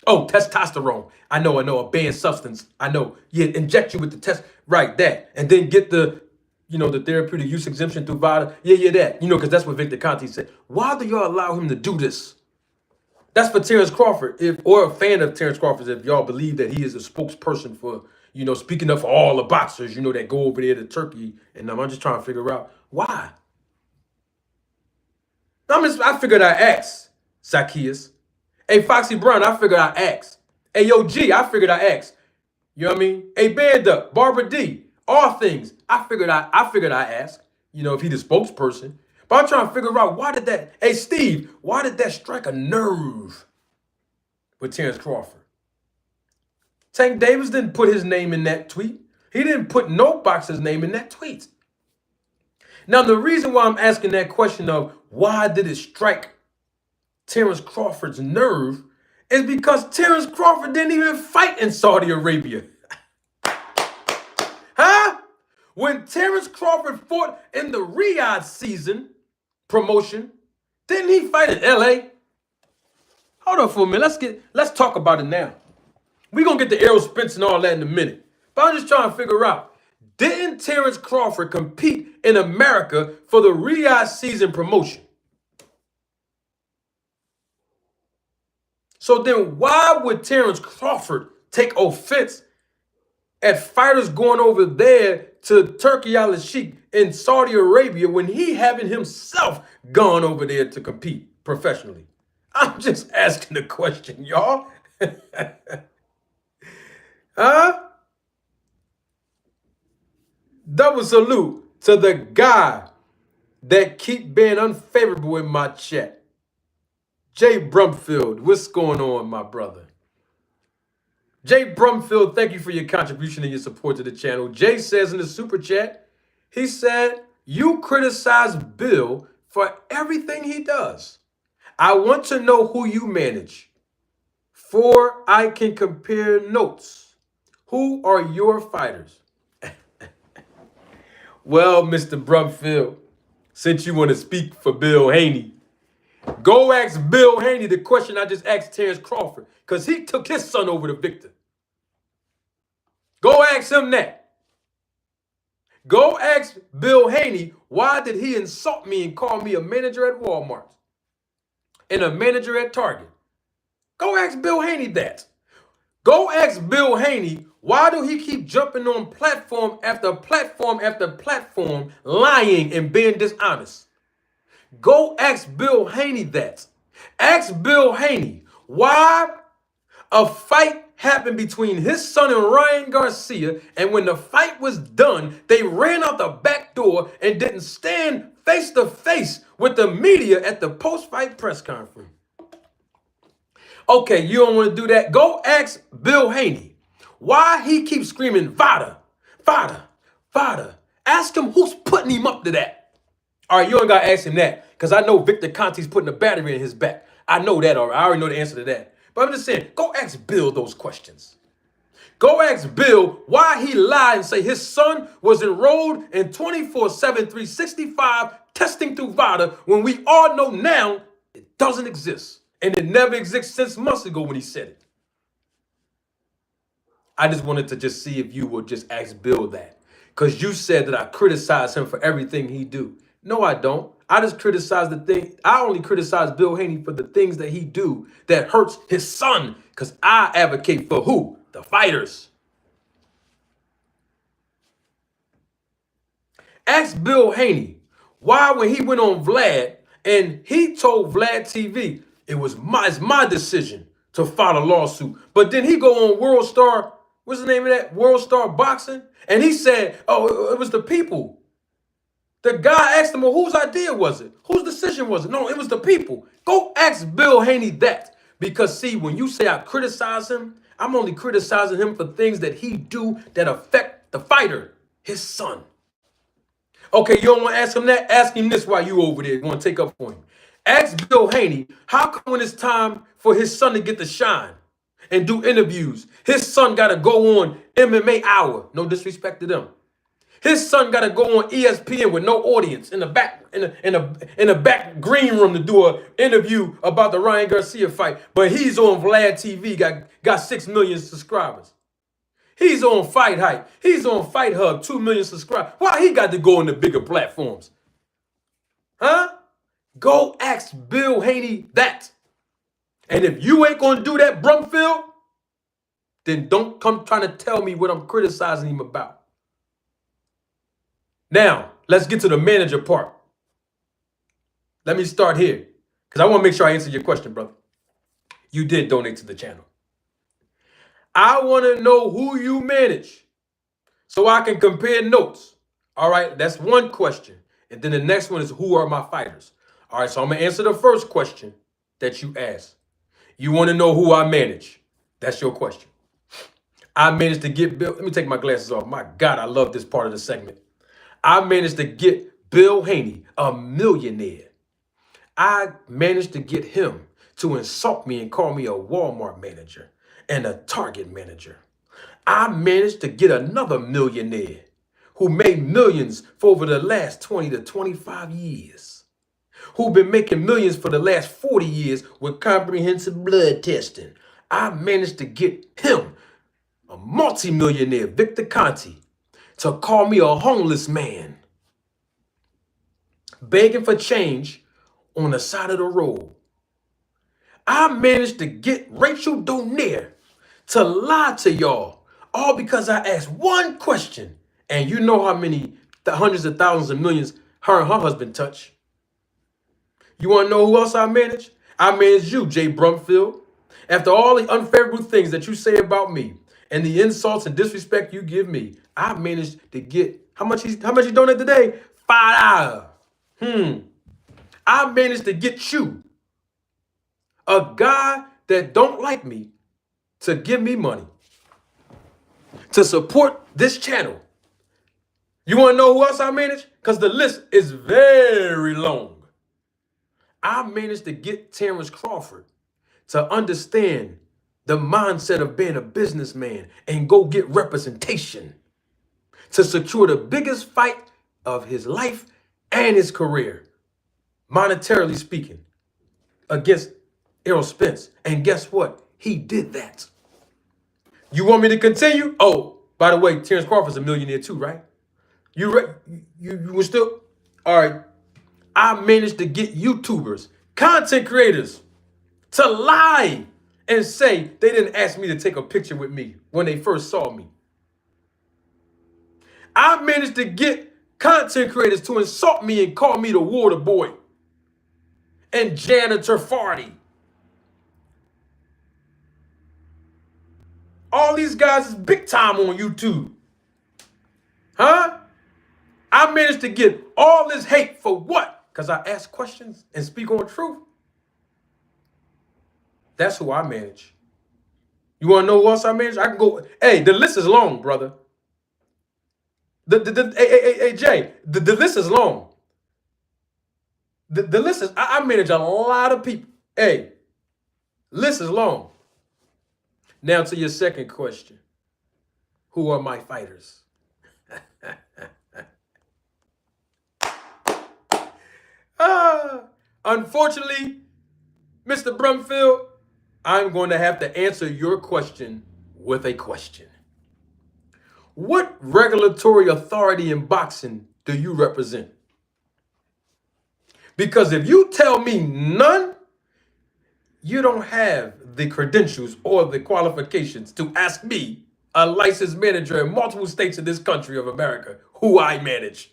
Speaker 4: Oh, testosterone. I know, a banned substance. I know. Yeah, inject you with the test. Right, that. And then get the, the therapeutic use exemption through VADA. Yeah, that. Because that's what Victor Conte said. Why do y'all allow him to do this? That's for Terence Crawford, or a fan of Terence Crawford, if y'all believe that he is a spokesperson for, speaking up for all the boxers, that go over there to Turkey. And I'm just trying to figure out why. I figured I'd ask Zacchaeus. Hey, Foxy Brown, I figured I'd ask. Hey, Yo G, I figured I'd ask. You know what I mean? Hey, Band Up, Barbara D, all things. I figured I'd ask, if he's the spokesperson. But I'm trying to figure out, why did that, hey, Steve, why did that strike a nerve with Terence Crawford? Tank Davis didn't put his name in that tweet. He didn't put no boxer's name in that tweet. Now, the reason why I'm asking that question of why did it strike Terence Crawford's nerve is because Terence Crawford didn't even fight in Saudi Arabia. Huh? When Terence Crawford fought in the Riyadh season promotion, didn't he fight in LA? Hold on for a minute. Let's talk about it now. We're going to get to Errol Spence and all that in a minute. But I'm just trying to figure out, didn't Terence Crawford compete in America for the Riyadh season promotion? So then why would Terence Crawford take offense at fighters going over there to Turki Alalshikh in Saudi Arabia when he haven't himself gone over there to compete professionally? I'm just asking the question, y'all. Huh? Double salute to the guy that keep being unfavorable in my chat. Jay Brumfield, what's going on, my brother? Jay Brumfield, thank you for your contribution and your support to the channel. Jay says in the super chat, he said, you criticize Bill for everything he does. I want to know who you manage, for I can compare notes. Who are your fighters? Well, Mr. Brumfield, since you want to speak for Bill Haney, go ask Bill Haney the question I just asked Terence Crawford, because he took his son over to Victor. Go ask him that. Go ask Bill Haney, why did he insult me and call me a manager at Walmart and a manager at Target? Go ask Bill Haney that. Go ask Bill Haney, why do he keep jumping on platform after platform after platform, lying and being dishonest? Go ask Bill Haney that. Ask Bill Haney why a fight happened between his son and Ryan Garcia, and when the fight was done, they ran out the back door and didn't stand face to face with the media at the post-fight press conference. Okay, you don't want to do that? Go ask Bill Haney why he keeps screaming, Vada, Vada, Vada. Ask him who's putting him up to that. All right, you ain't got to ask him that because I know Victor Conte's putting a battery in his back. I know that already. I already know the answer to that. But I'm just saying, go ask Bill those questions. Go ask Bill why he lied and say his son was enrolled in 24/7, 365 testing through VADA when we all know now it doesn't exist. And it never existed since months ago when he said it. I just wanted to just see if you would just ask Bill that. Because you said that I criticize him for everything he do. No, I don't. I just criticize the thing. I only criticize Bill Haney for the things that he do that hurts his son. Because I advocate for who? The fighters. Ask Bill Haney why when he went on Vlad and he told Vlad TV it's my decision to file a lawsuit. But then he go on World Star, what's the name of that? World Star Boxing. And he said, oh, it was the people. The guy asked him, well, whose idea was it? Whose decision was it? No, it was the people. Go ask Bill Haney that. Because see, when you say I criticize him, I'm only criticizing him for things that he do that affect the fighter, his son. Okay, you don't want to ask him that? Ask him this while you over there going to take up for him. Ask Bill Haney, how come when it's time for his son to get the shine and do interviews, his son got to go on MMA Hour? No disrespect to them. His son got to go on ESPN with no audience in the back green room to do an interview about the Ryan Garcia fight, but he's on Vlad TV, got 6 million subscribers. He's on Fight Hype. He's on Fight Hub, 2 million subscribers. Why he got to go on the bigger platforms? Huh? Go ask Bill Haney that. And if you ain't going to do that, Brumfield, then don't come trying to tell me what I'm criticizing him about. Now, let's get to the manager part. Let me start here because I want to make sure I answer your question, brother. You did donate to the channel. I want to know who you manage so I can compare notes. All right, that's one question. And then the next one is who are my fighters? All right, so I'm going to answer the first question that you asked. You want to know who I manage. That's your question. I managed to get Bill. Let me take my glasses off. My God, I love this part of the segment. I managed to get Bill Haney, a millionaire. I managed to get him to insult me and call me a Walmart manager and a Target manager. I managed to get another millionaire who made millions for over the last 20 to 25 years, who've been making millions for the last 40 years with comprehensive blood testing. I managed to get him, a multimillionaire, Victor Conte, to call me a homeless man, begging for change on the side of the road. I managed to get Rachel Donaire to lie to y'all, all because I asked one question. And you know how many hundreds of thousands of millions her and her husband touch. You want to know who else I manage? I manage you, Jay Brumfield. After all the unfavorable things that you say about me and the insults and disrespect you give me, I managed to get, how much he donated today? $5. I managed to get you, a guy that don't like me, to give me money, to support this channel. You want to know who else I manage? Because the list is very long. I managed to get Terence Crawford to understand the mindset of being a businessman and go get representation to secure the biggest fight of his life and his career, monetarily speaking, against Errol Spence. And guess what? He did that. You want me to continue? Oh, by the way, Terence Crawford's a millionaire too, right? You were still, all right. I managed to get YouTubers, content creators, to lie and say they didn't ask me to take a picture with me when they first saw me. I managed to get content creators to insult me and call me the water boy and Janitor Farty. All these guys is big time on YouTube. Huh? I managed to get all this hate for what? Because I ask questions and speak on truth. That's who I manage. You want to know who else I manage? I can go. Hey, the list is long, brother. Hey, Jay, the list is long. The list is, I manage a lot of people. Hey, list is long. Now to your second question. Who are my fighters? Unfortunately, Mr. Brumfield, I'm going to have to answer your question with a question. What regulatory authority in boxing do you represent? Because if you tell me none, you don't have the credentials or the qualifications to ask me, a licensed manager in multiple states in this country of America, who I manage.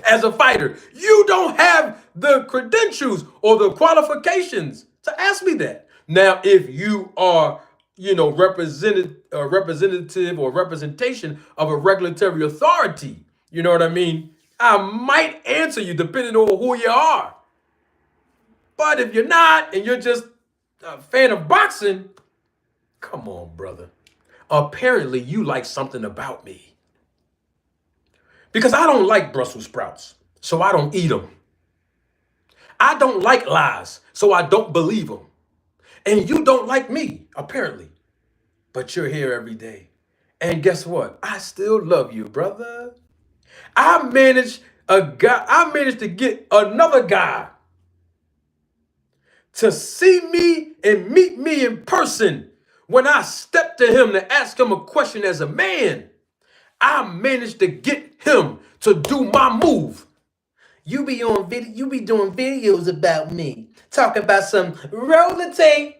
Speaker 4: As a fighter, you don't have the credentials or the qualifications to ask me that. Now, if you are, representative or representation of a regulatory authority, you know what I mean? I might answer you depending on who you are. But if you're not and you're just a fan of boxing, come on, brother. Apparently, you like something about me. Because I don't like Brussels sprouts, so I don't eat them. I don't like lies, so I don't believe them. And you don't like me, apparently. But you're here every day. And guess what? I still love you, brother. I managed to get another guy to see me and meet me in person. When I stepped to him to ask him a question as a man, I managed to get him to do my move. You be doing videos about me, talking about some roller tape.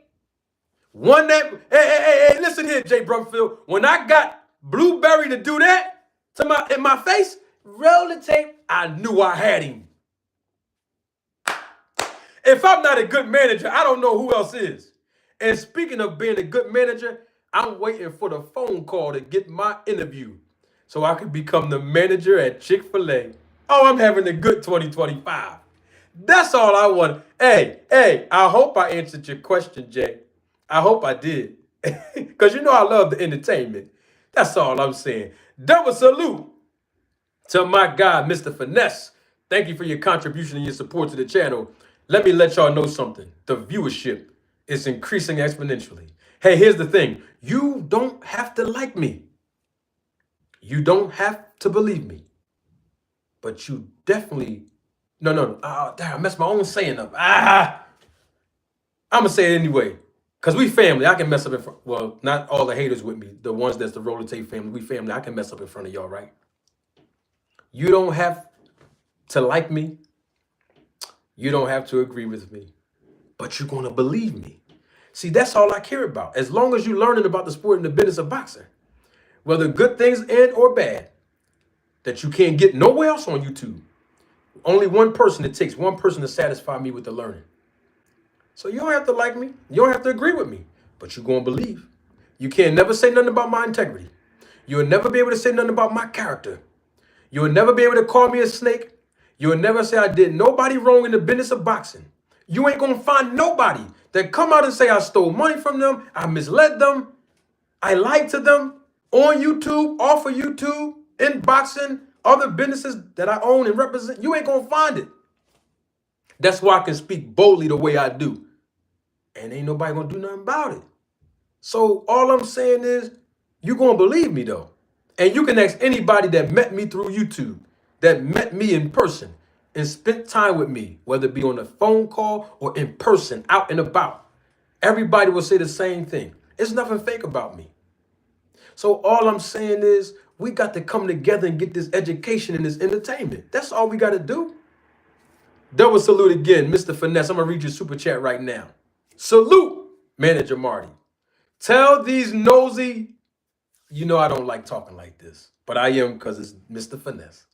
Speaker 4: Hey, listen here, Jay Brumfield. When I got Blueberry to do that in my face, roller tape, I knew I had him. If I'm not a good manager, I don't know who else is. And speaking of being a good manager, I'm waiting for the phone call to get my interview so I can become the manager at Chick-fil-A. Oh, I'm having a good 2025. That's all I want. Hey, I hope I answered your question, Jay. I hope I did. Because I love the entertainment. That's all I'm saying. Double salute to my guy, Mr. Finesse. Thank you for your contribution and your support to the channel. Let me let y'all know something. The viewership is increasing exponentially. Hey, here's the thing. You don't have to like me. You don't have to believe me. But you definitely... No. I messed my own saying up. I'm going to say it anyway. Because we family. I can mess up in front... Well, not all the haters with me. The ones that's the Roller Tape family. We family. I can mess up in front of y'all, right? You don't have to like me. You don't have to agree with me. But you're going to believe me. See, that's all I care about. As long as you're learning about the sport and the business of boxing, whether good things and or bad, that you can't get nowhere else on YouTube. Only one person, it takes one person to satisfy me with the learning. So you don't have to like me. You don't have to agree with me. But you're going to believe. You can't never say nothing about my integrity. You'll never be able to say nothing about my character. You'll never be able to call me a snake. You'll never say I did nobody wrong in the business of boxing. You ain't going to find nobody that come out and say I stole money from them, I misled them, I lied to them on YouTube, off of YouTube, in boxing, other businesses that I own and represent. You ain't going to find it. That's why I can speak boldly the way I do. And ain't nobody going to do nothing about it. So all I'm saying is you're going to believe me, though. And you can ask anybody that met me through YouTube, that met me in person and spent time with me, whether it be on a phone call or in person, out and about. Everybody will say the same thing. It's nothing fake about me. So all I'm saying is we got to come together and get this education and this entertainment. That's all we got to do. Double salute again, Mr. Finesse. I'm going to read your super chat right now. Salute, Manager Marty. Tell these nosy... I don't like talking like this, but I am because it's Mr. Finesse.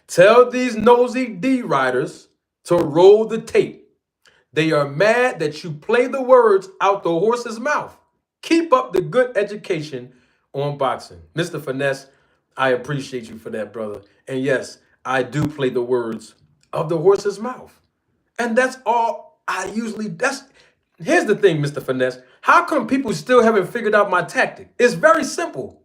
Speaker 4: Tell these nosy D riders to roll the tape. They are mad that you play the words out the horse's mouth. Keep up the good education on boxing. Mr. Finesse, I appreciate you for that, brother. And yes, I do play the words of the horse's mouth. And that's all I usually, here's the thing, Mr. Finesse. How come people still haven't figured out my tactic? It's very simple.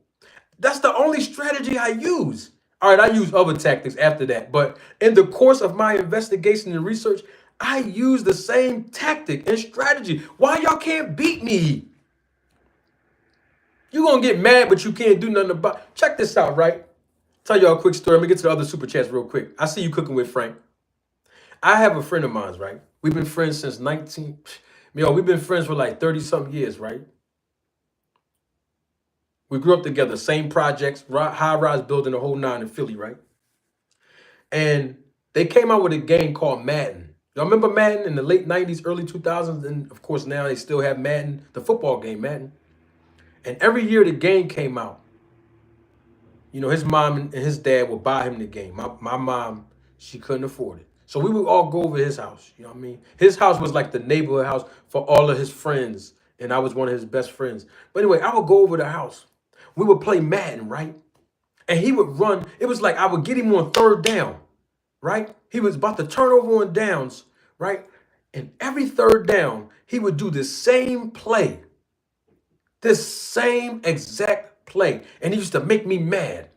Speaker 4: That's the only strategy I use. All right, I use other tactics after that. But in the course of my investigation and research, I use the same tactic and strategy. Why y'all can't beat me? You're going to get mad, but you can't do nothing about it. Check this out, right? Tell y'all a quick story. Let me get to the other super chats real quick. I see you cooking with Frank. I have a friend of mine, right? We've been friends since we've been friends for like 30-something years, right? We grew up together, same projects, high-rise building, the whole nine in Philly, right? And they came out with a game called Madden. Y'all remember Madden in the late 90s, early 2000s? And of course, now they still have Madden, the football game, Madden. And every year the game came out, you know, his mom and his dad would buy him the game. My mom, she couldn't afford it. So we would all go over his house, you know what I mean? His house was like the neighborhood house for all of his friends, and I was one of his best friends. But anyway, I would go over the house. We would play Madden, right? And he would run. It was like I would get him on third down, right? He was about to turn over on downs, right? And every third down, he would do the same play. This same exact play. And he used to make me mad.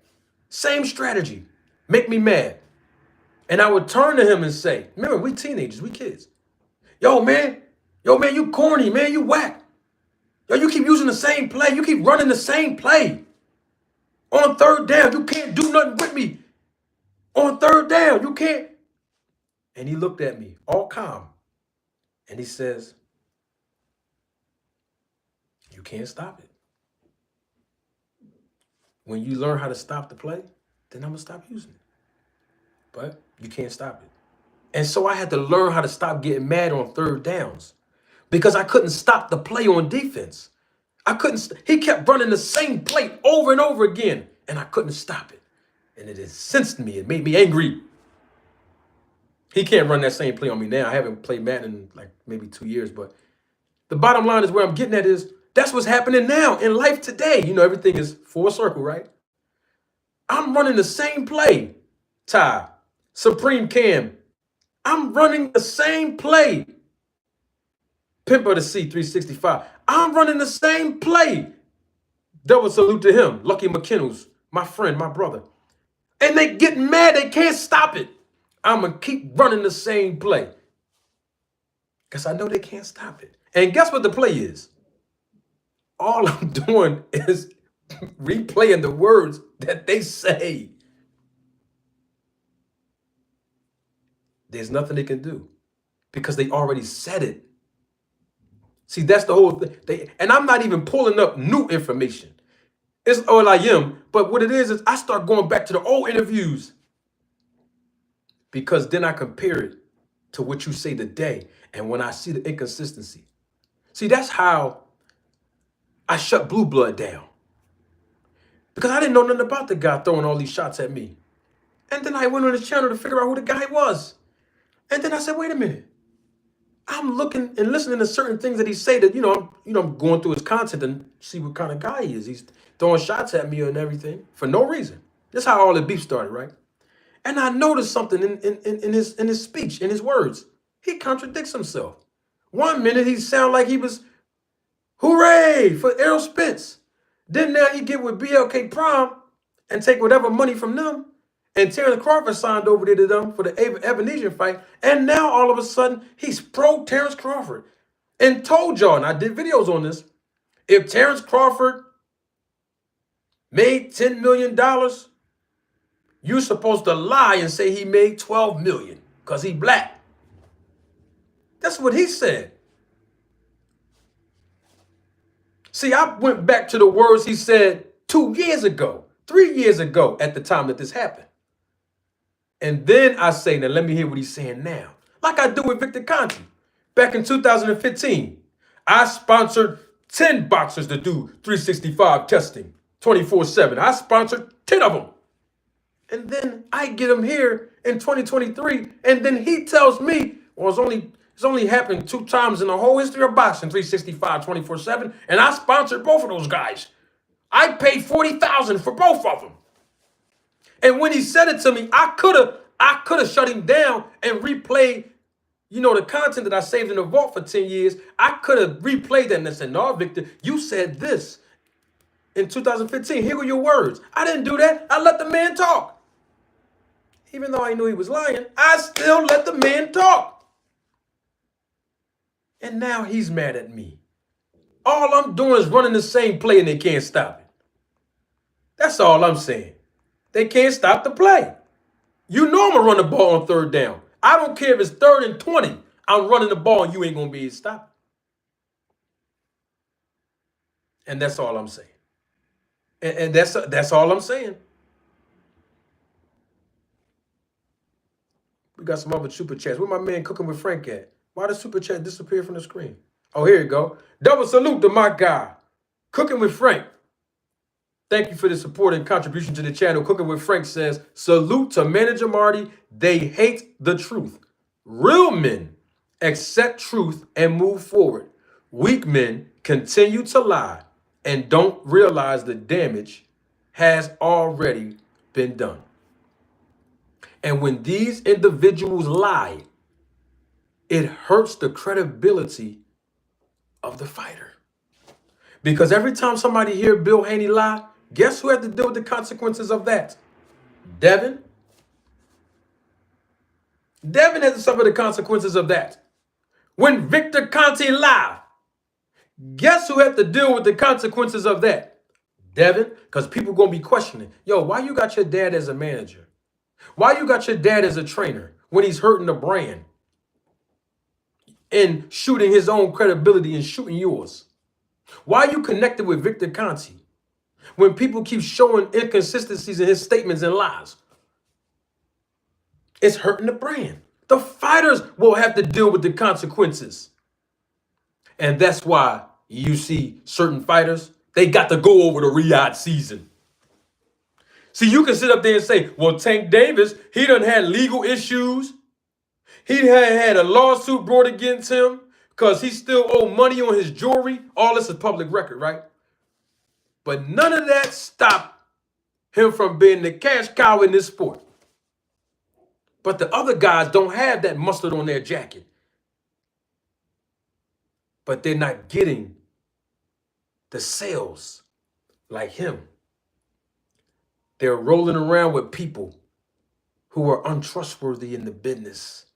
Speaker 4: Same strategy. Make me mad. And I would turn to him and say, remember, we teenagers, we kids. Yo, man, you corny, man, you whack. Yo, you keep using the same play. You keep running the same play. On third down, you can't do nothing with me. On third down, you can't. And he looked at me, all calm. And he says, you can't stop it. When you learn how to stop the play, then I'm going to stop using it. But you can't stop it. And so I had to learn how to stop getting mad on third downs because I couldn't stop the play on defense. He kept running the same play over and over again, and I couldn't stop it. And it incensed me. It made me angry. He can't run that same play on me now. I haven't played Madden in like maybe 2 years, but the bottom line is where I'm getting at is that's what's happening now in life today. You know, everything is full circle, right? I'm running the same play, Ty, Supreme Cam. I'm running the same play. Pimper to C365. I'm running the same play. Double salute to him. Lucky McKinnell's, my friend, my brother. And they get mad. They can't stop it. I'm going to keep running the same play. Because I know they can't stop it. And guess what the play is? All I'm doing is replaying the words that they say. There's nothing they can do because they already said it. See, that's the whole thing. And I'm not even pulling up new information. It's all I am. But what it is I start going back to the old interviews because then I compare it to what you say today. And when I see the inconsistency, see, that's how I shut Blue Blood down because I didn't know nothing about the guy throwing all these shots at me. And then I went on his channel to figure out who the guy was. And then I said, wait a minute. I'm looking and listening to certain things that he say that, I'm going through his content and see what kind of guy he is. He's throwing shots at me and everything for no reason. That's how all the beef started, right? And I noticed something in his speech, in his words. He contradicts himself. 1 minute he sound like he was, hooray for Errol Spence. Then now he get with BLK Prime and take whatever money from them. And Terence Crawford signed over there to them for the Ebenezer fight. And now all of a sudden, he's pro Terence Crawford. And told y'all, and I did videos on this, if Terence Crawford made $10 million, you're supposed to lie and say he made $12 million because he black. That's what he said. See, I went back to the words he said 2 years ago, 3 years ago at the time that this happened. And then I say, now let me hear what he's saying now. Like I do with Victor Conti. Back in 2015, I sponsored 10 boxers to do 365 testing 24/7. I sponsored 10 of them. And then I get him here in 2023, and then he tells me, well, it's only happened 2 times in the whole history of boxing, 365, 24/7, and I sponsored both of those guys. I paid $40,000 for both of them. And when he said it to me, I could have shut him down and replayed, the content that I saved in the vault for 10 years. I could have replayed that and said, no, Victor, you said this in 2015. Here were your words. I didn't do that. I let the man talk. Even though I knew he was lying, I still let the man talk. And now he's mad at me. All I'm doing is running the same play and they can't stop it. That's all I'm saying. They can't stop the play. You know I'm going to run the ball on 3rd down. I don't care if it's 3rd and 20. I'm running the ball and you ain't going to be able to stop it. And that's all I'm saying. And that's all I'm saying. We got some other super chats. Where my man Cooking with Frank at? Why does super chat disappear from the screen? Oh, here you go. Double salute to my guy, Cooking with Frank. Thank you for the support and contribution to the channel. Cooking with Frank says, salute to Manager Marty. They hate the truth. Real men accept truth and move forward. Weak men continue to lie and don't realize the damage has already been done. And when these individuals lie, it hurts the credibility of the fighter. Because every time somebody hear Bill Haney lie, guess who had to deal with the consequences of that? Devin. Devin had to suffer the consequences of that. When Victor Conte lied, guess who had to deal with the consequences of that? Devin. Because people going to be questioning, yo, why you got your dad as a manager? Why you got your dad as a trainer when he's hurting the brand and shooting his own credibility and shooting yours? Why are you connected with Victor Conte when people keep showing inconsistencies in his statements and lies? It's hurting the brand. The fighters will have to deal with the consequences. And that's why you see certain fighters, they got to go over the Riyadh season. See, you can sit up there and say, well, Tank Davis, he done had legal issues. He had a lawsuit brought against him because he still owed money on his jewelry. All this is public record, right? But none of that stopped him from being the cash cow in this sport. But the other guys don't have that mustard on their jacket. But they're not getting the sales like him. They're rolling around with people who are untrustworthy in the business.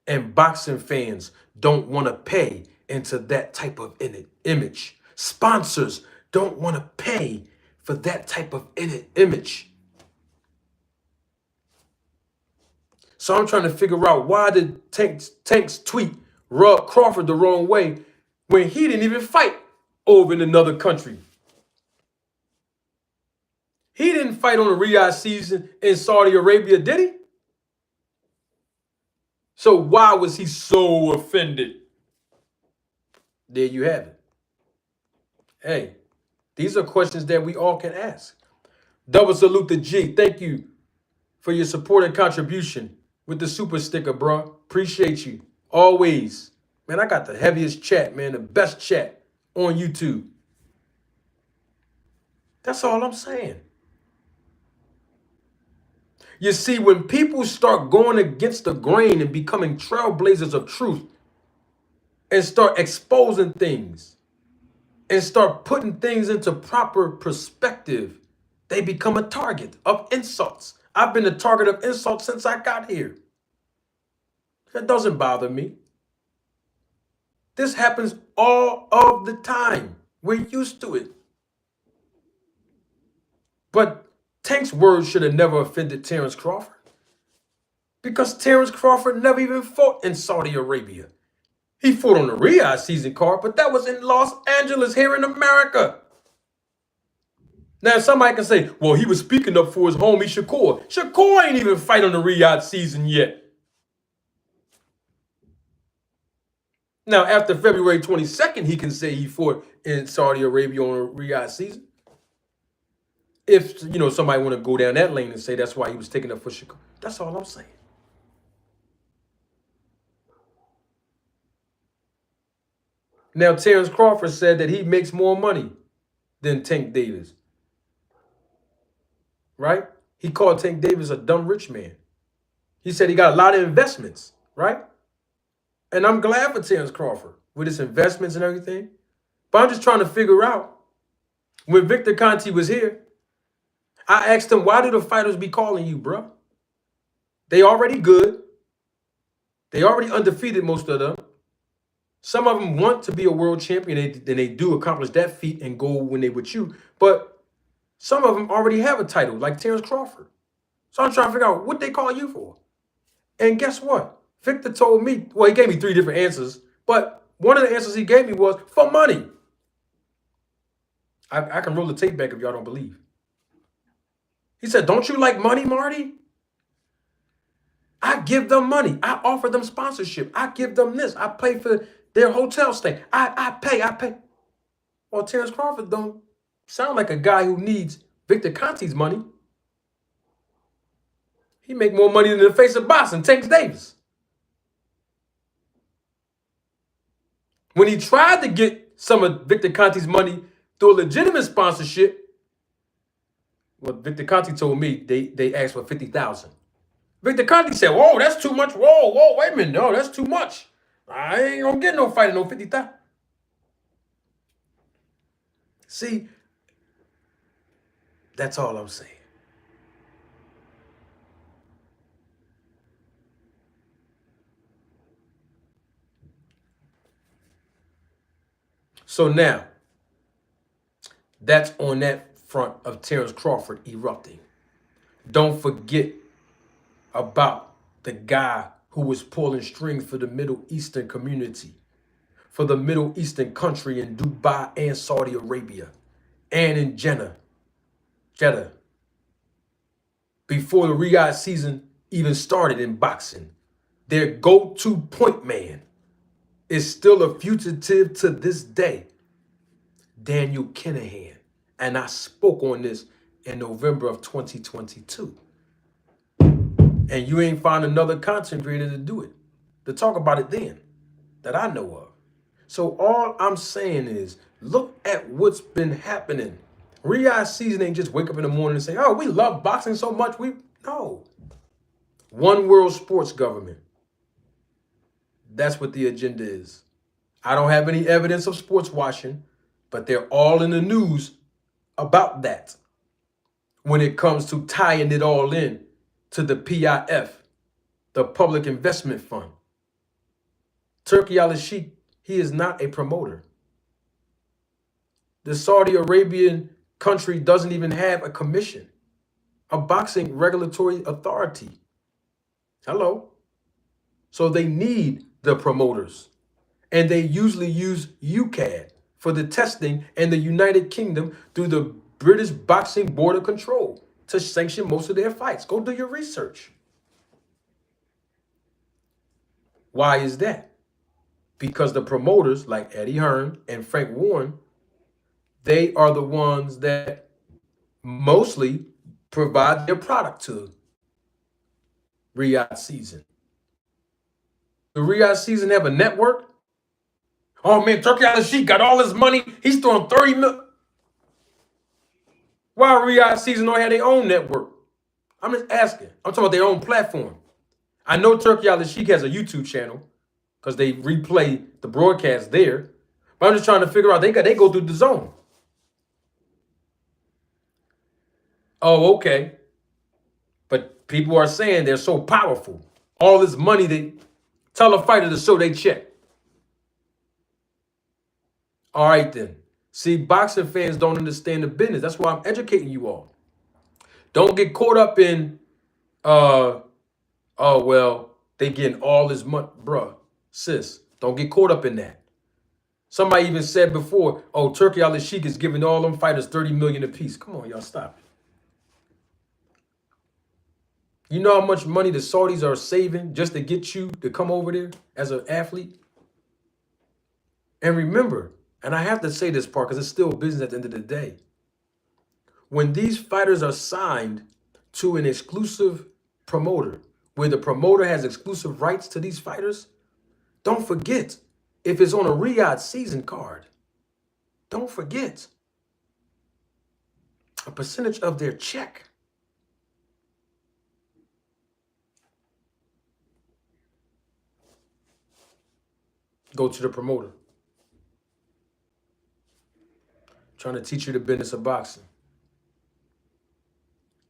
Speaker 4: And boxing fans don't want to pay into that type of image. Sponsors don't want to pay for that type of image. So I'm trying to figure out, why did Tank's tweet rub Crawford the wrong way when he didn't even fight over in another country? He didn't fight on the Riyadh season in Saudi Arabia, did he? So why was he so offended? There you have it. Hey, these are questions that we all can ask. Double salute to G. Thank you for your support and contribution with the super sticker, bro. Appreciate you. Always. Man, I got the heaviest chat, man. The best chat on YouTube. That's all I'm saying. You see, when people start going against the grain and becoming trailblazers of truth and start exposing things and start putting things into proper perspective, they become a target of insults. I've been a target of insults since I got here. That doesn't bother me. This happens all of the time. We're used to it. But Tank's words should have never offended Terence Crawford, because Terence Crawford never even fought in Saudi Arabia. He fought on the Riyadh season card, but that was in Los Angeles, here in America. Now, somebody can say, well, he was speaking up for his homie Shakur. Shakur ain't even fight on the Riyadh season yet. Now, after February 22nd, he can say he fought in Saudi Arabia on a Riyadh season. If, you know, somebody want to go down that lane and say that's why he was taking up for Chicago. That's all I'm saying. Now, Terence Crawford said that he makes more money than Tank Davis. Right? He called Tank Davis a dumb rich man. He said he got a lot of investments, right? And I'm glad for Terence Crawford with his investments and everything. But I'm just trying to figure out, when Victor Conte was here, I asked him, why do the fighters be calling you, bro? They already good. They already undefeated, most of them. Some of them want to be a world champion, and they do accomplish that feat and go when they with you. But some of them already have a title, like Terence Crawford. So I'm trying to figure out what they call you for. And guess what? Victor told me, well, he gave me 3 different answers, but one of the answers he gave me was for money. I can roll the tape back if y'all don't believe. He said, don't you like money, Marty? I give them money. I offer them sponsorship. I give them this. I pay for their hotel stay. I pay. Well, Terence Crawford don't sound like a guy who needs Victor Conte's money. He make more money than the face of boxing, Tank Davis. When he tried to get some of Victor Conte's money through a legitimate sponsorship, well, Victor Conte told me they asked for $50,000. Victor Conte said, whoa, that's too much. Whoa, wait a minute. No, that's too much. I ain't gonna get no fight at no 50,000. See, that's all I'm saying. So now, that's on that front of Terence Crawford erupting. Don't forget about the guy who was pulling strings for the Middle Eastern community, for the Middle Eastern country in Dubai and Saudi Arabia, and in Jeddah. Before the Riyadh season even started in boxing, their go-to point man is still a fugitive to this day, Daniel Kinahan. And I spoke on this in November of 2022. And you ain't find another content creator to do it, to talk about it then, that I know of. So all I'm saying is, look at what's been happening. Riyadh season ain't just wake up in the morning and say, oh, we love boxing so much. No. One world sports government. That's what the agenda is. I don't have any evidence of sports washing, but they're all in the news about that when it comes to tying it all in to the PIF, the Public Investment Fund. Turki Alalshikh, he is not a promoter. The Saudi Arabian country doesn't even have a commission, a boxing regulatory authority. Hello. So they need the promoters. And they usually use UCAD for the testing, and the United Kingdom through the British Boxing Board of Control to sanction most of their fights. Go do your research. Why is that? Because the promoters like Eddie Hearn and Frank Warren, they are the ones that mostly provide their product to Riyadh season. The Riyadh season have a network? Oh man, Turki Alalshikh got all his money. He's throwing 30 million. Why Riyadh season don't have their own network? I'm just asking. I'm talking about their own platform. I know Turki Alalshikh has a YouTube channel because they replay the broadcast there. But I'm just trying to figure out, they go through the zone. Oh, okay. But people are saying they're so powerful. All this money, they tell a fighter to show they check. All right, then. See, boxing fans don't understand the business. That's why I'm educating you all. Don't get caught up in, oh, well, they getting all this money. Bruh, sis, don't get caught up in that. Somebody even said before, oh, Turki Alalshikh is giving all them fighters $30 million apiece. Come on, y'all, stop it. You know how much money the Saudis are saving just to get you to come over there as an athlete? And remember, and I have to say this part because it's still business at the end of the day. when these fighters are signed to an exclusive promoter, where the promoter has exclusive rights to these fighters, don't forget, if it's on a Riyadh season card, don't forget a percentage of their check go to the promoter. Trying to teach you the business of boxing.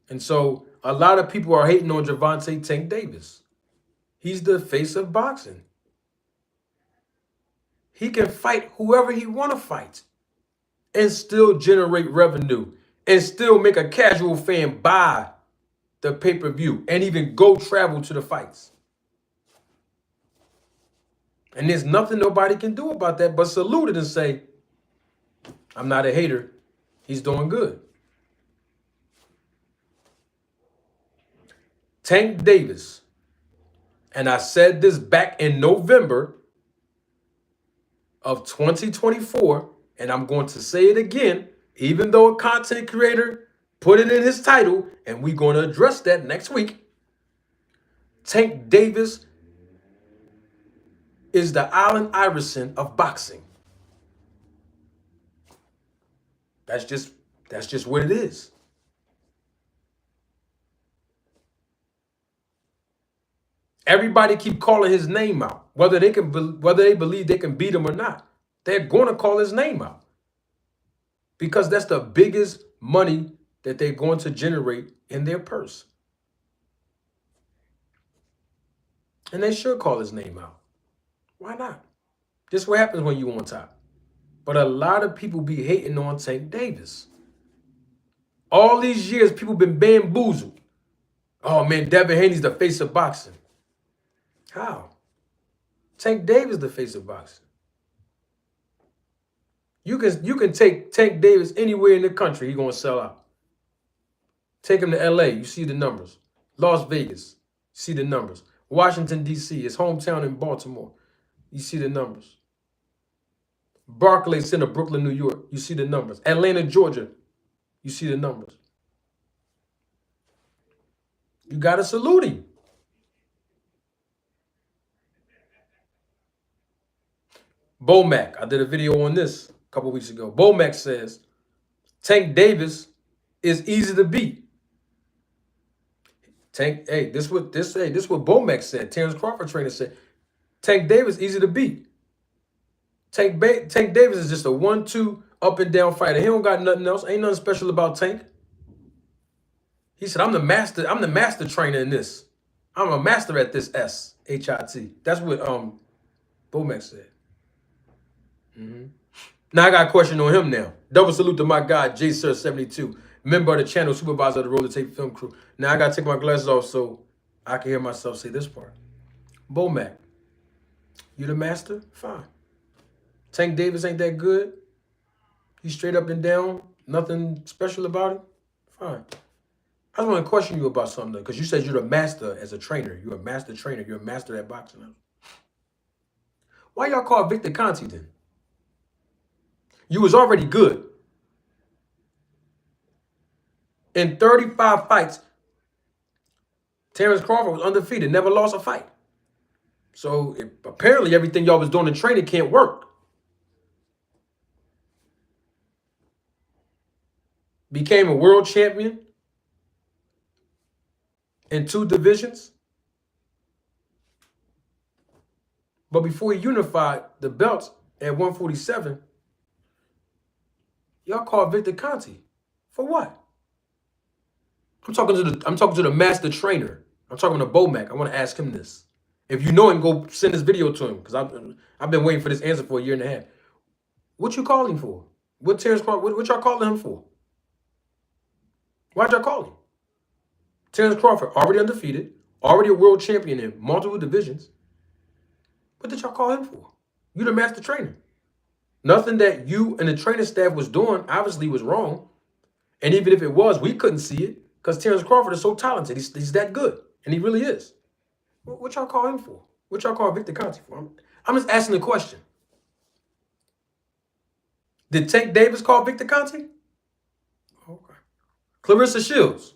Speaker 4: And so a lot of people are hating on Gervonta Tank Davis. He's the face of boxing. He can fight whoever he want to fight and still generate revenue and still make a casual fan buy the pay-per-view and even go travel to the fights. And there's nothing nobody can do about that but salute it and say, I'm not a hater. He's doing good. Tank Davis, and I said this back in November of 2024, and I'm going to say it again, even though a content creator put it in his title, and we're going to address that next week. Tank Davis is the Allen Iverson of boxing. That's just what it is. Everybody keep calling his name out, whether they believe they can beat him or not. They're going to call his name out because that's the biggest money that they're going to generate in their purse. And they should call his name out. Why not? This is what happens when you on top. But a lot of people be hating on Tank Davis. All these years, people been bamboozled. Oh man, Devin Haney's the face of boxing. How? Tank Davis the face of boxing. You can take Tank Davis anywhere in the country, he's gonna sell out. Take him to LA, you see the numbers. Las Vegas, you see the numbers. Washington, D.C., his hometown in Baltimore, you see the numbers. Barclays Center, Brooklyn, New York, you see the numbers. Atlanta, Georgia, you see the numbers. You gotta salute him. Bomac, I did a video on this a couple weeks ago. Bomac says Tank Davis is easy to beat. This is what Bomac said. Terence Crawford trainer said. Tank Davis easy to beat. Tank Davis is just a 1-2 up and down fighter. He don't got nothing else. Ain't nothing special about Tank. He said, I'm the master trainer in this. I'm a master at this SHIT. That's what Bomac said. Now I got a question on him now. Double salute to my guy, JSir72, member of the channel, supervisor of the Roller Tape Film Crew. Now I got to take my glasses off so I can hear myself say this part. Bomac, you the master? Fine. Tank Davis ain't that good. He's straight up and down. Nothing special about him. Fine. I just want to question you about something though, because you said you're the master as a trainer. You're a master trainer. You're a master at boxing. Why y'all call Victor Conti then? You was already good. In 35 fights, Terence Crawford was undefeated, never lost a fight. So apparently everything y'all was doing in training can't work. Became a world champion in 2 divisions. But before he unified the belts at 147, y'all called Victor Conti. For what? I'm talking to the master trainer. I'm talking to Bomac. I want to ask him this. If you know him, go send this video to him, because I've been waiting for this answer for a year and a half. What you calling for? What Terence Crawford? What y'all calling him for? Why'd y'all call him? Terence Crawford, already undefeated, already a world champion in multiple divisions. What did y'all call him for? You the master trainer. Nothing that you and the training staff was doing obviously was wrong. And even if it was, we couldn't see it because Terence Crawford is so talented. He's that good. And he really is. What y'all call him for? What y'all call Victor Conti for? I'm just asking the question. Did Tank Davis call Victor Conti? Okay. Clarissa Shields.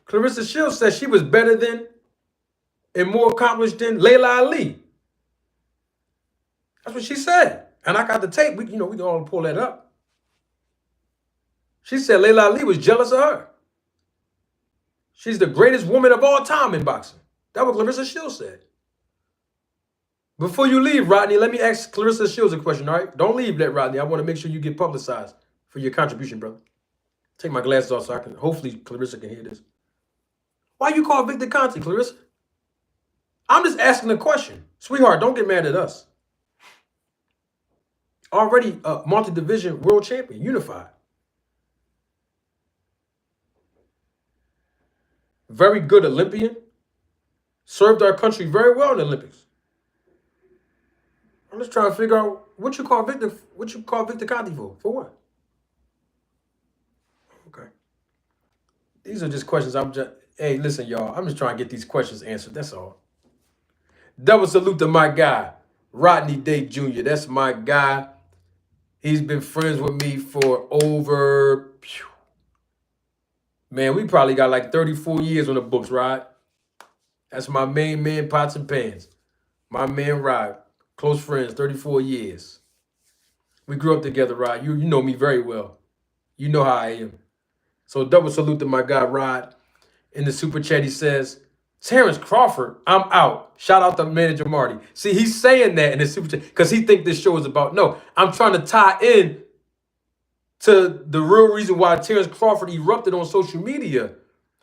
Speaker 4: Clarissa Shields said she was better than and more accomplished than Layla Ali. That's what she said. And I got the tape. We can all pull that up. She said Layla Ali was jealous of her. She's the greatest woman of all time in boxing. That's what Clarissa Shields said. Before you leave, Rodney, let me ask Clarissa Shields a question, all right? Don't leave that, Rodney. I want to make sure you get publicized for your contribution, brother. Take my glasses off so I can, hopefully Clarissa can hear this. Why you call Victor Conte, Clarissa? I'm just asking a question. Sweetheart, don't get mad at us. Already a multi-division world champion, unified. Very good Olympian. Served our country very well in the Olympics. I'm just trying to figure out what you call Victor Conte for. For what? Okay. These are just questions hey, listen, y'all. I'm just trying to get these questions answered. That's all. Double salute to my guy, Rodney Day Jr. That's my guy. He's been friends with me for over, man, we probably got like 34 years on the books, Rod. That's my main man, Pots and Pans. My man, Rod. Close friends, 34 years. We grew up together, Rod. You know me very well. You know how I am. So double salute to my guy, Rod. In the super chat, he says, Terence Crawford, I'm out. Shout out to manager Marty. See, he's saying that in the super chat because he thinks this show is about, no, I'm trying to tie in to the real reason why Terence Crawford erupted on social media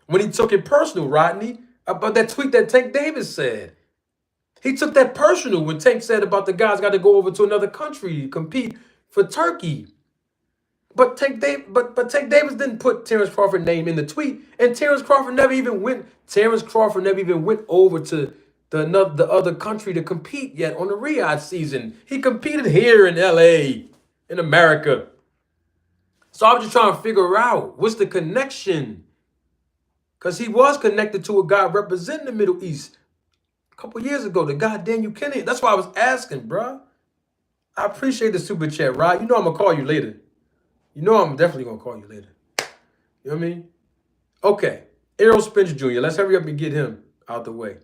Speaker 4: when he took it personal, Rodney, about that tweet that Tank Davis said. He took that personal when Tank said about the guys got to go over to another country to compete for Turkey. But Tank Davis didn't put Terence Crawford's name in the tweet, and Terence Crawford never even went over to the other country to compete yet on the Riyadh season. He competed here in LA, in America. So I was just trying to figure out what's the connection. Because he was connected to a guy representing the Middle East a couple years ago, the guy Daniel Kinahan. That's why I was asking, bro. I appreciate the super chat, Rod. You know I'm going to call you later. You know I'm definitely going to call you later. You know what I mean? Okay. Errol Spence Jr. Let's hurry up and get him out the way.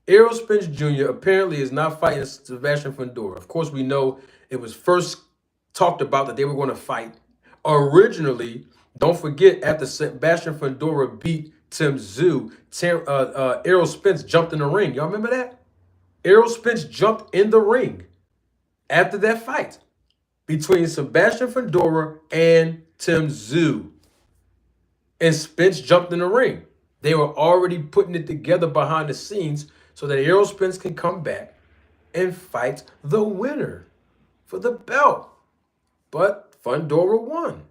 Speaker 4: Errol Spence Jr. apparently is not fighting Sebastian Fundora. Of course, we know it was first talked about that they were going to fight. Originally, don't forget, after Sebastian Fundora beat Tim Tszyu, Errol Spence jumped in the ring. Y'all remember that? Errol Spence jumped in the ring after that fight between Sebastian Fundora and Tim Tszyu. And Spence jumped in the ring. They were already putting it together behind the scenes so that Errol Spence can come back and fight the winner for the belt. But Fundora won.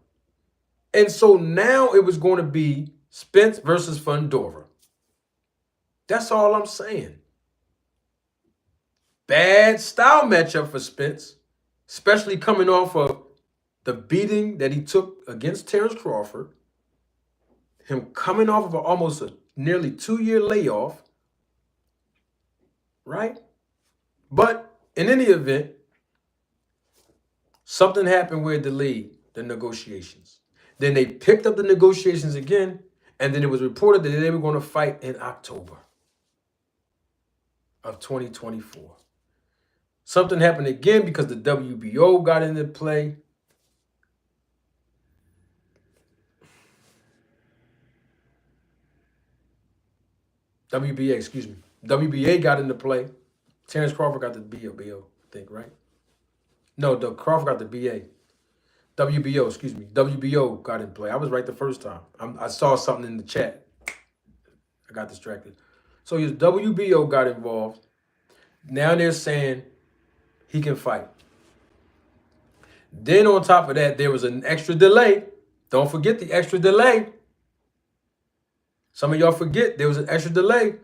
Speaker 4: And so now it was going to be Spence versus Fundora. That's all I'm saying. Bad style matchup for Spence, especially coming off of the beating that he took against Terence Crawford, him coming off of almost a nearly 2-year layoff, right? But in any event, something happened where it delayed the negotiations. Then they picked up the negotiations again, and then it was reported that they were going to fight in October of 2024. Something happened again because the WBO got into play. WBA got into play. Terence Crawford got the BO, I think, right? No, Crawford got the BA. WBO got in play. I was right the first time. I saw something in the chat. I got distracted. So his WBO got involved. Now they're saying he can fight. Then on top of that, there was an extra delay. Don't forget the extra delay. Some of y'all forget there was an extra delay.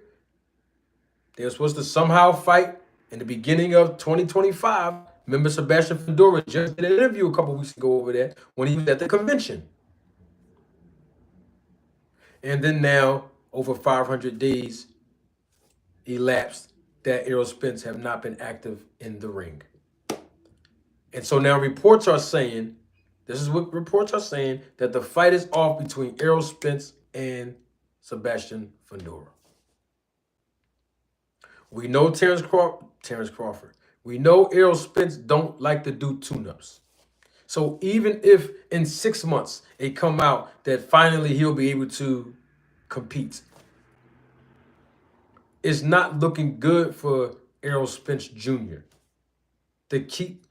Speaker 4: They were supposed to somehow fight in the beginning of 2025. Remember, Sebastian Fundora just did an interview a couple weeks ago over there when he was at the convention. And then now, over 500 days elapsed that Errol Spence have not been active in the ring. And so now reports are saying This is what reports are saying, that the fight is off between Errol Spence and Sebastian Fundora. We know Terence Crawford. We know Errol Spence don't like to do tune-ups. So even if in 6 months it come out that finally he'll be able to compete, it's not looking good for Errol Spence Jr. to keep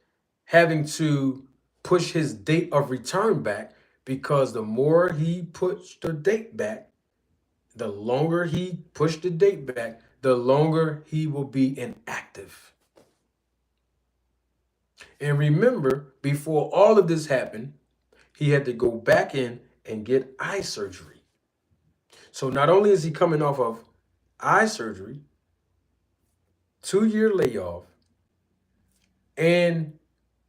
Speaker 4: having to push his date of return back, because the more he pushed the date back, the longer he pushed the date back, the longer he will be inactive. And remember, before all of this happened, he had to go back in and get eye surgery. So not only is he coming off of eye surgery, 2-year layoff, and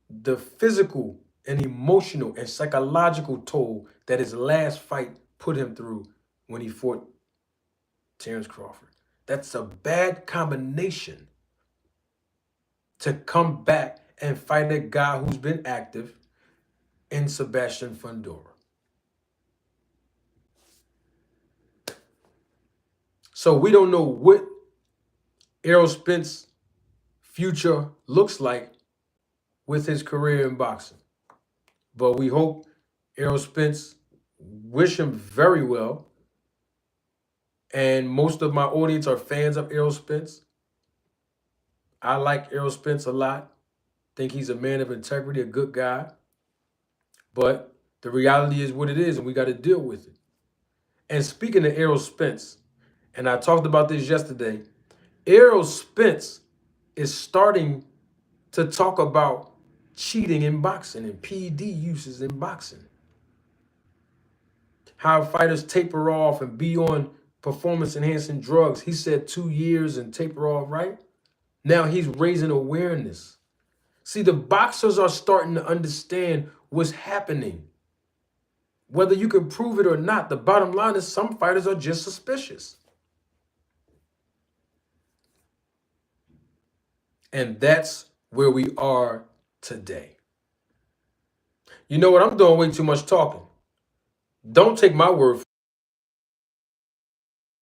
Speaker 4: the physical and emotional and psychological toll that his last fight put him through when he fought Terence Crawford. That's a bad combination to come back and fight a guy who's been active in Sebastian Fundora. So we don't know what Errol Spence's future looks like with his career in boxing. But we hope Errol Spence, wish him very well. And most of my audience are fans of Errol Spence. I like Errol Spence a lot. Think he's a man of integrity, a good guy. But the reality is what it is, and we got to deal with it. And speaking of Errol Spence, and I talked about this yesterday, Errol Spence is starting to talk about cheating in boxing and PED uses in boxing. How fighters taper off and be on performance-enhancing drugs. He said 2 years and taper off, right? Now he's raising awareness. See, the boxers are starting to understand what's happening. Whether you can prove it or not, the bottom line is some fighters are just suspicious. And that's where we are today. You know what? I'm doing way too much talking. Don't take my word for it.